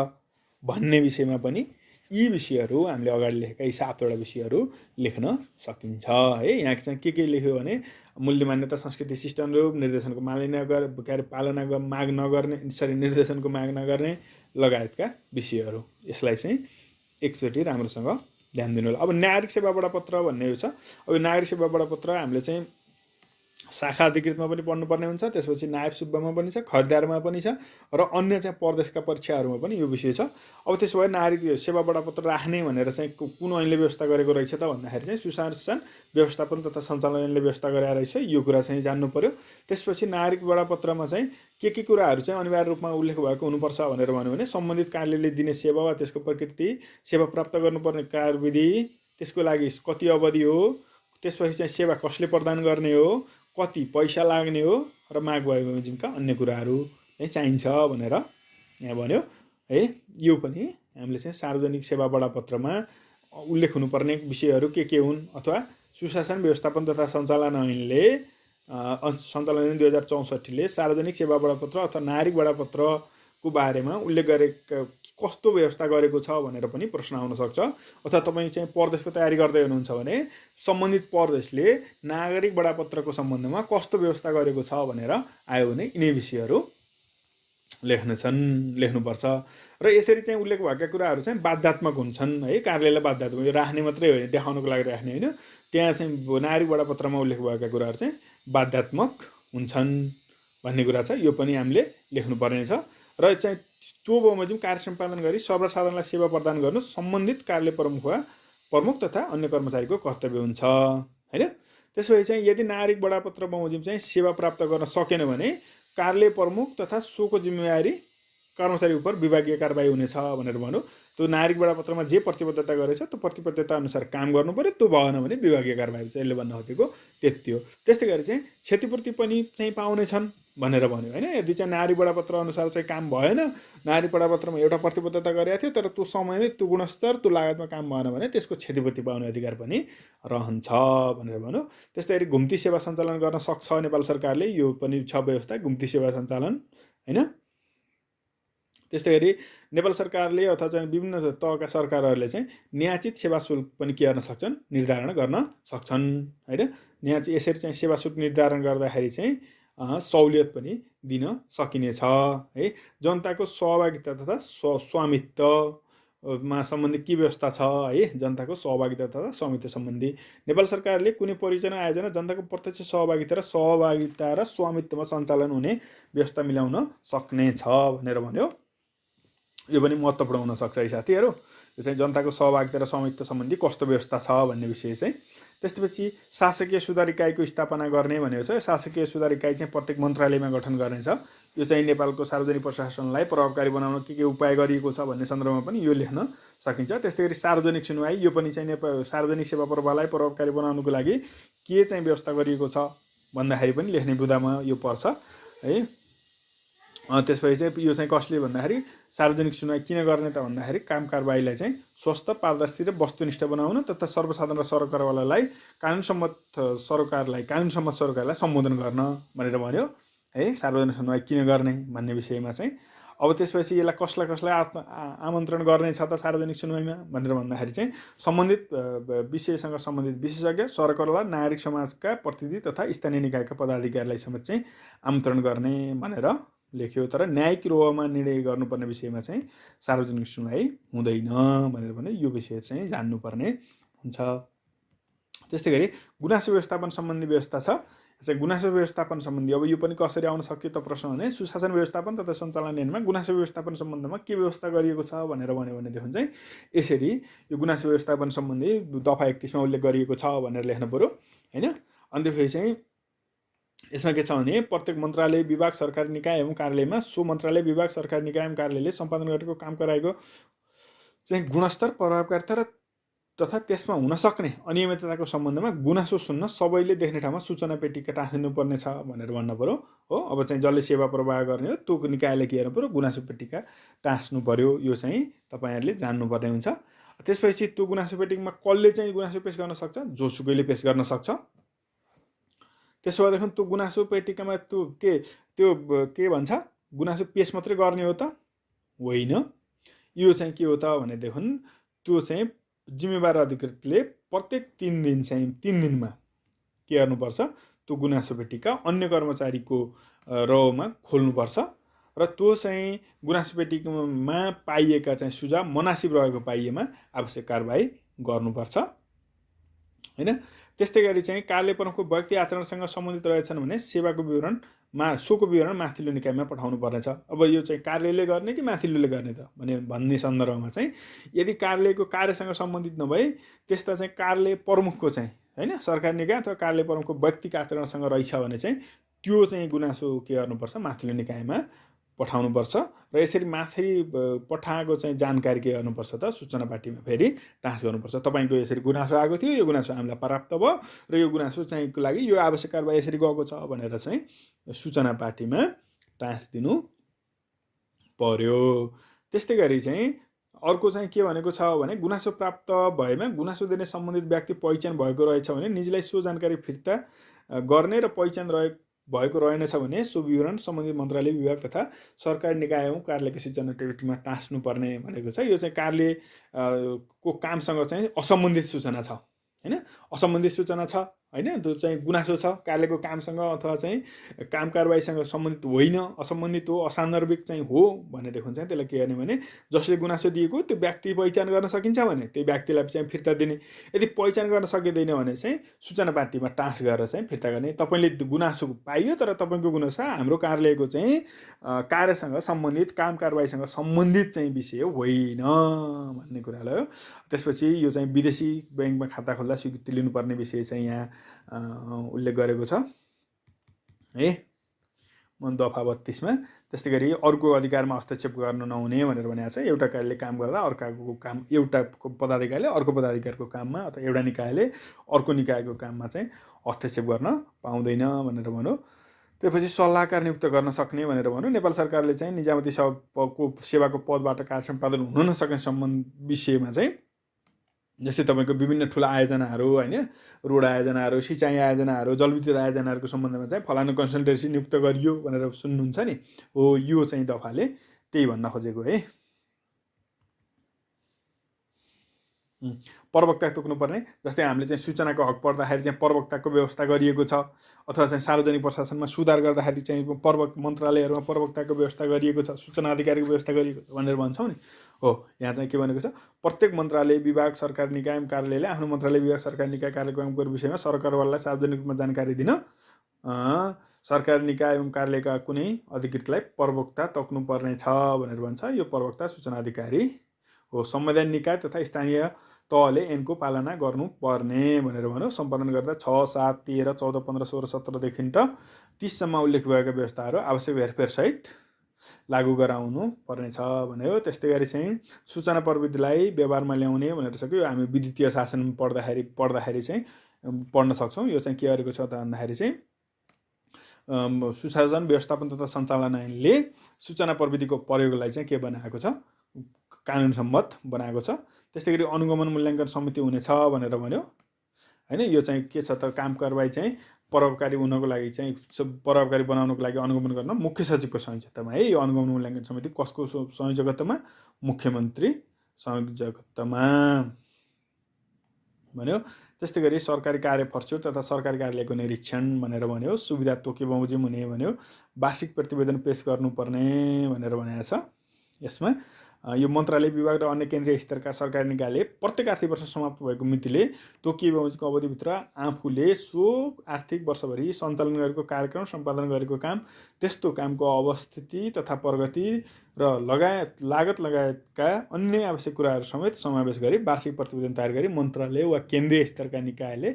भन्ने विषयमा पनि यी विषयहरू हामीले अगाडि लेखेका यी 7वटा विषयहरू लेख्न सकिन्छ है। यहाँ चाहिँ के लेख्यो भने मूल्य, मान्यता, संस्कृति, शिष्ट अनुरूप, निर्देशनको पालना माग नगर्ने, निर्देशनको माग नगर्ने लगायतका विषयहरू। यसलाई चाहिँ एकचोटि राम्रोसँग ध्यान दिनु होला। अब नागरिक सेवा बडापत्र भन्ने छ। अब नागरिक सेवा बडापत्र हामीले चाहिँ शाखा अधिकृतमा पनि पढ्नुपर्ने हुन्छ, त्यसपछि नायब सुब्बामा पनि छ, खरिदारमा पनि छ र अन्य चाहिँ प्रदेशका परीक्षाहरूमा पनि यो विषय छ। अब त्यसो भए नागरिक सेवा बडापत्र राख्ने भनेर चाहिँ कुन ऐनले व्यवस्था गरेको रहेछ त भन्दाखेरि चाहिँ सुशासन व्यवस्थापन तथा सञ्चालन ऐनले व्यवस्था गरेको रहेछ, यो कुरा चाहिँ जान्नु पर्यो। त्यसपछि नागरिक बडापत्रमा चाहिँ के कुराहरू चाहिँ अनिवार्य रूपमा उल्लेख भएको हुनुपर्छ भनेर भन्यो भने सम्बन्धित कार्यालयले दिने सेवा वा त्यसको प्रकृति, सेवा प्राप्त गर्नुपर्ने कार्यविधि, त्यसको लागि कति अवधि हो, त्यसपछि चाहिँ सेवा कसले प्रदान गर्ने हो, कति पैसा लाग्ने हो र माग भएको बमोजिमका अन्य कुराहरू चाहिँ चाहिन्छ भनेर यहाँ भन्यो है। यो पनि हामीले चाहिँ सार्वजनिक सेवा बडापत्रमा उल्लेख हुनुपर्ने विषयहरू के हुन्, अथवा सुशासन व्यवस्थापन तथा सञ्चालन ऐनले 2064ले सार्वजनिक सेवा बडापत्र अथवा नागरिक बडापत्रको बारेमा उल्लेख गरेका कस्तो व्यवस्था गरेको छ भनेर पनि प्रश्न आउन सक्छ। अथवा तपाईँ चाहिँ प्रदेशको तयारी गर्दै हुनुहुन्छ भने सम्बन्धित प्रदेशले नागरिक बडापत्रको सम्बन्धमा कस्तो व्यवस्था गरेको छ भनेर आयो भने यिनै विषयहरू लेख्नुपर्छ। र यसरी चाहिँ उल्लेख भएका कुराहरू चाहिँ बाध्यात्मक हुन्छन् है। कार्यालयलाई बाध्यात्मक, यो राख्ने मात्रै होइन, देखाउनको लागि राख्ने होइन, त्यहाँ चाहिँ नागरिक बडापत्रमा उल्लेख भएका कुराहरू चाहिँ बाध्यात्मक हुन्छन् भन्ने कुरा छ। यो पनि हामीले लेख्नुपर्ने छ। र चाहिँ त्यो बमोजिम कार्य सम्पादन गरी सर्वसाधारणलाई सेवा प्रदान गर्नु सम्बन्धित कार्यालय प्रमुख तथा अन्य कर्मचारीको कर्तव्य हुन्छ हैन। त्यसपछि चाहिँ यदि नागरिक बडापत्र बमोजिम चाहिँ सेवा प्राप्त गर्न सकेन भने कार्यालय प्रमुख तथा सोको जिम्मेवारी कर्मचारी उप विभागीय कारबाही हुनेछ भनेर भन्यो। त्यो नागरिक बडापत्रमा जे प्रतिबद्धता गरेछ त्यो प्रतिबद्धता अनुसार काम गर्नु पर्यो, त्यो भएन भने विभागीय कारबाही हुन्छ। यसले भन्न खोजेको त्यति हो। त्यस्तै गरी चाहिँ क्षतिपूर्ति पनि चाहिँ पाउनेछन् भनेर भन्यो हैन। यदि चाहिँ नागरिक बडापत्र अनुसार चाहिँ काम भएन, नागरिक बडापत्रमा एउटा प्रतिबद्धता गरेको थियो तर त्यो समयमै त्यो गुणस्तर त्यो लागतमा काम भएन भने त्यसको क्षतिपूर्ति पाउने अधिकार पनि रहन्छ भनेर भन्यो। त्यस्तै गरी घुम्ती सेवा सञ्चालन गर्न सक्छ नेपाल सरकारले, यो पनि छ व्यवस्था घुम्ती सेवा सञ्चालन हैन। त्यस्तै गरी नेपाल सरकारले अथवा चाहिँ विभिन्न तहका सरकारहरूले चाहिँ न्यायचित सेवा शुल्क पनि के गर्न सक्छन्, निर्धारण गर्न सक्छन् हैन। न्यायचित यसरी चाहिँ सेवा शुल्क निर्धारण गर्दाखेरि चाहिँ सहुलियत पनि दिन सकिनेछ है। जनताको सहभागिता तथा स्वामित्वमा सम्बन्धी के व्यवस्था छ है। जनताको सहभागिता तथा स्वामित्व सम्बन्धी नेपाल सरकारले कुनै परियोजना आयोजना जनताको प्रत्यक्ष सहभागिता र स्वामित्वमा सञ्चालन हुने व्यवस्था मिलाउन सक्ने छ भनेर भन्यो। यो पनि महत्त्वपूर्ण हुन सक्छ है साथीहरू। यो चाहिँ जनताको सहभागिता र स्वामित्व सम्बन्धी कस्तो व्यवस्था छ भन्ने विषय चाहिँ। त्यसपछि शासकीय सुधार इकाइको स्थापना गर्ने भनेको छ। शासकीय सुधार इकाइ चाहिँ प्रत्येक मन्त्रालयमा गठन गर्ने छ। यो चाहिँ नेपालको सार्वजनिक प्रशासनलाई प्रभावकारी बनाउन के उपाय गरिएको छ भन्ने सन्दर्भमा पनि यो लेख्न सकिन्छ। त्यस्तै गरी सार्वजनिक सुनवाई, यो पनि चाहिँ सार्वजनिक सेवा प्रवाहलाई प्रभावकारी बनाउनको लागि के चाहिँ व्यवस्था गरिएको छ भन्दाखेरि पनि लेख्ने बुदामा यो पर्छ है। त्यसपछि चाहिँ यो चाहिँ कसले भन्दाखेरि सार्वजनिक सुनवाई किन गर्ने त भन्दाखेरि काम कारबाहीलाई चाहिँ स्वस्थ, पारदर्शी र वस्तुनिष्ठ बनाउन तथा सर्वसाधारण र सरकारवालालाई कानुनसम्मत सरकारलाई सम्बोधन गर्न भनेर भन्यो है। सार्वजनिक सुनवाई किन गर्ने भन्ने विषयमा चाहिँ। अब त्यसपछि यसलाई कसलाई आमन्त्रण गर्ने छ त सार्वजनिक सुनवाईमा भनेर भन्दाखेरि चाहिँ सम्बन्धित विषयसँग सम्बन्धित विशेषज्ञ, सरकारवाला, नागरिक समाजका प्रतिनिधि तथा स्थानीय निकायका पदाधिकारीलाई समेत चाहिँ आमन्त्रण गर्ने भनेर लेख्यो, तर न्यायिक रोहमा निर्णय गर्नुपर्ने विषयमा चाहिँ सार्वजनिक सुनवाई हुँदैन भनेर भने यो विषय चाहिँ जान्नुपर्ने हुन्छ। त्यस्तै गरी गुनासो व्यवस्थापन सम्बन्धी व्यवस्था छ। चाहिँ गुनासो व्यवस्थापन सम्बन्धी अब यो पनि कसरी आउन सक्यो त प्रश्न भने सुशासन व्यवस्थापन तथा सञ्चालन ऐनमा गुनासो व्यवस्थापन सम्बन्धमा के व्यवस्था गरिएको छ भनेर भन्यो भनेदेखि चाहिँ यसरी यो गुनासो व्यवस्थापन सम्बन्धी दफा 31 मा उल्लेख गरिएको छ भनेर लेख्नु पर्यो हैन। अनि त्यसपछि चाहिँ यसमा के छ भने प्रत्येक मन्त्रालय विभाग सरकारी निकाय एवं कार्यालयमा सो मन्त्रालय विभाग सरकारी निकाय एवं कार्यालयले सम्पादन गरेको काम गराएको चाहिँ गुणस्तर प्रभावकारिता र तथा त्यसमा हुन सक्ने अनियमितताको सम्बन्धमा गुनासो सुन्न सबैले देख्ने ठाउँमा सूचना पेटिका टाँसिनुपर्ने छ भनेर भन्न पर्यो हो। अब चाहिँ जसले सेवा प्रवाह गर्ने हो त्यो निकायले के गर्नु पर्यो, गुनासो पेटिका टाँस्नु पर्यो। यो चाहिँ तपाईँहरूले जान्नुपर्ने हुन्छ। त्यसपछि त्यो गुनासो पेटिकामा कसले चाहिँ गुनासो पेश गर्न सक्छ, जोसुकैले पेश गर्न सक्छ। त्यसो भएदेखि त्यो गुनासो पेटिकामा त्यो के भन्छ, गुनासो पेश मात्रै गर्ने हो त होइन। यो चाहिँ के हो त भनेदेखि त्यो चाहिँ जिम्मेवार अधिकृतले प्रत्येक 3 दिनमा के गर्नुपर्छ, त्यो गुनासो पेटिका अन्य कर्मचारीको रोमा खोल्नुपर्छ र त्यो चाहिँ गुनासो पेटिकामा पाइएका चाहिँ सुझाव मनासिब रहेको पाइएमा आवश्यक कारबाही गर्नुपर्छ हैन। त्यस्तै गरी चाहिँ कार्यालय प्रमुखको व्यक्ति आचरणसँग सम्बन्धित रहेछन् भने सेवाको विवरणमा सोको विवरण माथिल्लो निकायमा पठाउनु पर्नेछ। अब यो चाहिँ कार्यालयले गर्ने कि माथिल्लोले गर्ने त भन्ने सन्दर्भमा चाहिँ यदि कार्यालयको कार्यसँग सम्बन्धित नभए त्यस्ता चाहिँ कार्यालय प्रमुखको चाहिँ हैन, सरकारी निकाय अथवा कार्यालय प्रमुखको व्यक्तिगत आचरणसँग रहेछ भने चाहिँ त्यो चाहिँ गुनासो के गर्नुपर्छ, माथिल्लो निकायमा पठाउनुपर्छ र यसरी माथि पठाएको चाहिँ जानकारी के गर्नुपर्छ त सूचना पाटीमा फेरि टाँस गर्नुपर्छ। तपाईँको यसरी गुनासो आएको थियो, यो गुनासो हामीलाई प्राप्त भयो र यो गुनासो चाहिँ को लागि यो आवश्यक कारबाही यसरी गएको छ भनेर चाहिँ सूचना पाटीमा टाँस दिनु पर्यो। त्यस्तै गरी चाहिँ अर्को चाहिँ के भनेको छ भने गुनासो प्राप्त भएमा गुनासो दिने सम्बन्धित व्यक्ति पहिचान भएको रहेछ भने निजलाई सो जानकारी फिर्ता गर्ने र पहिचान भएको रहेनछ भने सो विवरण सम्बन्धित मन्त्रालय विभाग तथा सरकारी निकाय एवं कार्यालयको सूचना टेबलमा टाँस्नु पर्ने भनेको छ। यो चाहिँ कार्यालय को कामसँग चाहिँ असम्बन्धित सूचना छ हैन, असम्बन्धित सूचना छ हैन, त्यो चाहिँ गुनासो छ कार्यालयको कामसँग अथवा चाहिँ काम कारबाहीसँग सम्बन्धित होइन, असम्बन्धित हो, असान्दर्भिक चाहिँ हो भनेदेखि चाहिँ त्यसलाई के गर्ने भने जसले गुनासो दिएको त्यो व्यक्ति पहिचान गर्न सकिन्छ भने त्यही व्यक्तिलाई चाहिँ फिर्ता दिने। यदि पहिचान गर्न सकिँदैन भने चाहिँ सूचना पाटीमा टाँस गरेर चाहिँ फिर्ता गर्ने। तपाईँले गुनासो पाइयो तर तपाईँको गुनासो हाम्रो कार्यालयको चाहिँ कार्यसँग सम्बन्धित काम कारबाहीसँग सम्बन्धित चाहिँ विषय होइन भन्ने कुरालाई हो। त्यसपछि यो चाहिँ विदेशी ब्याङ्कमा खाता खोल्दा स्वीकृति लिनुपर्ने विषय चाहिँ यहाँ उल्लेख गरेको छ है दफा 32 मा। त्यस्तै गरी अर्को अधिकारमा हस्तक्षेप गर्न नहुने भनेर भनेको छ। एउटा कार्यालयले काम गर्दा अर्काको काम, एउटा पदाधिकारीले अर्को पदाधिकारीको काममा अथवा एउटा निकायले अर्को निकायको काममा चाहिँ हस्तक्षेप गर्न पाउँदैन भनेर भन्यो। त्यसपछि सल्लाहकार नियुक्त गर्न सक्ने भनेर भन्यो। नेपाल सरकारले चाहिँ निजामती सेवाको पदबाट कार्य सम्पादन हुन नसक्ने सम्बन्ध विषयमा चाहिँ जस्तै तपाईँको विभिन्न ठुला आयोजनाहरू हैन, रोड आयोजनाहरू, सिँचाइ आयोजनाहरू, जलविद्युत आयोजनाहरूको सम्बन्धमा चाहिँ फलानु कन्सल्टेन्सी नियुक्त गरियो भनेर सुन्नुहुन्छ नि हो। यो चाहिँ दफाले त्यही भन्न खोजेको है। प्रवक्ता तोक्नुपर्ने, जस्तै हामीले चाहिँ सूचनाको हक पर्दाखेरि चाहिँ प्रवक्ताको व्यवस्था गरिएको छ अथवा चाहिँ सार्वजनिक प्रशासनमा सुधार गर्दाखेरि चाहिँ मन्त्रालयहरूमा प्रवक्ताको व्यवस्था गरिएको छ, सूचना अधिकारीको व्यवस्था गरिएको छ भनेर भन्छौँ नि हो। यहाँ चाहिँ के भनेको छ, प्रत्येक मन्त्रालय विभाग सरकारी निकाय कार्यालयले आफ्नो मन्त्रालय विभाग सरकारी निकाय कार्यक्रमको विषयमा सरकारवालालाई सार्वजनिक रूपमा जानकारी दिन सरकारी निकाय एवं कार्यालयका कुनै अधिकृतलाई प्रवक्ता तोक्नुपर्ने छ भनेर भन्छ। यो प्रवक्ता सूचना अधिकारी हो। संवैधानिक निकाय तथा स्थानीय तहले ऐनको पालना गर्नुपर्ने भनेर भन्यो। सम्पादन गर्दा 6, 7, 13, 14, 15, 16, 17 देखि 30 सम्म उल्लेख भएका व्यवस्थाहरू आवश्यक हेरफेरसहित लागू गराउनु पर्नेछ भन्यो। त्यस्तै गरी चाहिँ सूचना प्रविधिलाई व्यवहारमा ल्याउने भनेर सक्यो। हामी विद्युतीय शासन पढ्दाखेरि चाहिँ पढ्न सक्छौँ। यो चाहिँ के गरेको छ त भन्दाखेरि चाहिँ सुशासन व्यवस्थापन तथा सञ्चालन ऐनले सूचना प्रविधिको प्रयोगलाई चाहिँ के बनाएको छ, कानुन सम्मत बनाएको छ। त्यस्तै गरी अनुगमन मूल्याङ्कन समिति हुनेछ भनेर भन्यो हैन। यो चाहिँ के छ त, काम कारबाही चाहिँ प्रभावकारी हुनको लागि चाहिँ प्रभावकारी बनाउनको लागि अनुगमन गर्न मुख्य सचिवको संयोजकतामा है। यो अनुगमन मूल्याङ्कन समिति कसको संयोजकतामा? मुख्यमन्त्री संयोजकतामा। भन्यो। त्यस्तै गरी सरकारी कार्य पर्च्यु तथा सरकारी कार्यालयको निरीक्षण भनेर भन्यो। सुविधा तोकी बमोजिम हुने भन्यो। वार्षिक प्रतिवेदन पेश गर्नुपर्ने भनेर भनेको छ। यसमा यो मन्त्रालय विभाग र अन्य केन्द्रीय स्तरका सरकारी निकायले प्रत्येक आर्थिक वर्ष समाप्त भएको मितिले तोकिए बमोजिमको अवधिभित्र आफूले सो आर्थिक वर्षभरि सञ्चालन गरेको कार्यक्रम, सम्पादन गरेको काम, त्यस्तो कामको अवस्थिति तथा प्रगति र लागत लगायतका अन्य आवश्यक कुराहरू समेत समावेश गरी वार्षिक प्रतिवेदन तयार गरी मन्त्रालय वा केन्द्रीय स्तरका निकायले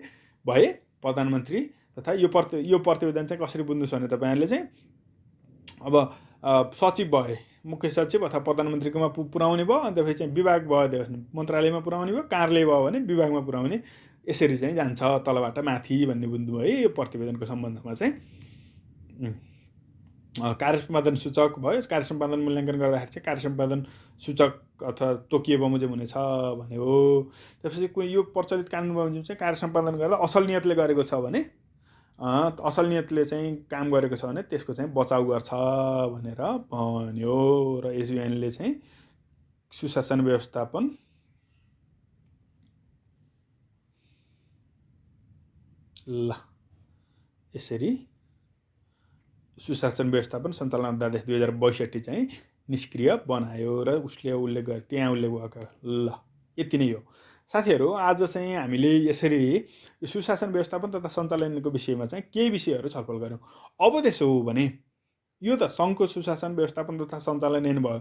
भए प्रधानमन्त्री तथा यो प्रतिवेदन चाहिँ कसरी बुझ्नुहोस् भने तपाईँहरूले चाहिँ अब सचिव भए, मुख्य सचिव अथवा प्रधानमन्त्रीकोमा पुर्याउने भयो, अन्त फेरि चाहिँ विभाग भयो, मन्त्रालयमा पुर्याउने भयो, कार्यालय भयो भने विभागमा पुर्याउने, यसरी चाहिँ जान्छ तलबाट माथि भन्ने बुझ्नु भयो। यो प्रतिवेदनको सम्बन्धमा चाहिँ कार्य सम्पादन सूचक भयो। कार्य सम्पादन मूल्याङ्कन गर्दाखेरि चाहिँ कार्य सम्पादन सूचक अथवा तोकिए बमोजिम हुनेछ भन्यो। त्यसपछि यो प्रचलित कानुन बमोजिम चाहिँ कार्य सम्पादन गर्दा असल नियतले गरेको छ भने, असल नियतले चाहिँ काम गरेको छ भने त्यसको चाहिँ बचाउ गर्छ भनेर भन्यो। र एसयुएनले चाहिँ सुशासन व्यवस्थापन ल यसरी सुशासन व्यवस्थापन सञ्चालन अध्यादेश 2062 चाहिँ निष्क्रिय बनायो र उसले उल्लेख गरे, त्यहाँ उल्लेख भएको। ल यति नै हो साथीहरू। आज चाहिँ हामीले यसरी सुशासन व्यवस्थापन तथा सञ्चालनको विषयमा चाहिँ केही विषयहरू छलफल गऱ्यौँ। अब त्यसो हो भने यो त सङ्घको सुशासन व्यवस्थापन तथा सञ्चालन नै भयो।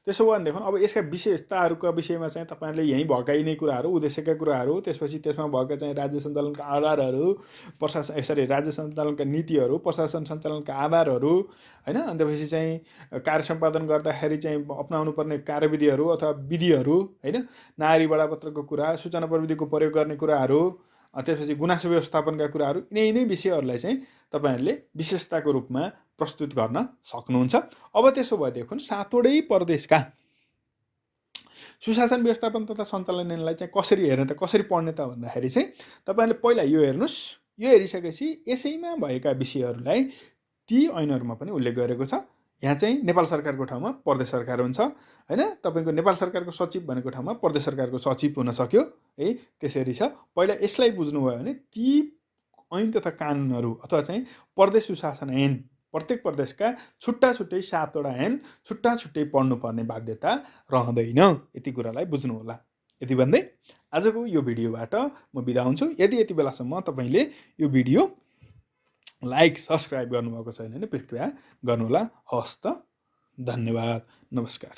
त्यसो भयो भनेदेखि अब यसका विशेषताहरूका विषयमा चाहिँ तपाईँहरूले यहीँ भएकै नै कुराहरू, उद्देश्यका कुराहरू, त्यसपछि त्यसमा भएका चाहिँ राज्य सञ्चालनका आधारहरू, राज्य सञ्चालनका नीतिहरू, प्रशासन सञ्चालनका आधारहरू, होइन, अन्त त्यसपछि चाहिँ कार्य सम्पादन गर्दाखेरि चाहिँ अपनाउनु पर्ने कार्यविधिहरू अथवा विधिहरू, होइन, नागरिक बडापत्रको कुरा, सूचना प्रविधिको प्रयोग गर्ने कुराहरू, त्यसपछि गुनासो व्यवस्थापनका कुराहरू, यिनै विषयहरूलाई चाहिँ तपाईँहरूले विशेषताको रूपमा प्रस्तुत गर्न सक्नुहुन्छ। अब त्यसो भएदेखि 7वटै प्रदेशका सुशासन व्यवस्थापन तथा सञ्चालनलाई चाहिँ कसरी हेर्ने त, कसरी पढ्ने त भन्दाखेरि चाहिँ तपाईँहरूले पहिला यो हेर्नुहोस्। यो हेरिसकेपछि यसैमा भएका विषयहरूलाई ती ऐनहरूमा पनि उल्लेख गरेको छ। यहाँ चाहिँ नेपाल सरकारको ठाउँमा प्रदेश सरकार हुन्छ, होइन, तपाईँको नेपाल सरकारको सचिव भनेको ठाउँमा प्रदेश सरकारको सचिव हुन सक्यो है। त्यसरी छ। पहिला यसलाई बुझ्नुभयो भने ती ऐन तथा कानुनहरू अथवा चाहिँ प्रदेश सुशासन ऐन, प्रत्येक प्रदेशका छुट्टा छुट्टै 7वटा ऐन छुट्टा छुट्टै पढ्नुपर्ने बाध्यता रहँदैन। यति कुरालाई बुझ्नु होला। यति भन्दै आजको यो भिडियोबाट म बिदा हुन्छु। यदि यति बेलासम्म तपाईँले यो भिडियो लाइक सब्सक्राइब गर्नुभएको छैन भने कृपया गर्नुहोला। हवस् त, धन्यवाद, नमस्कार।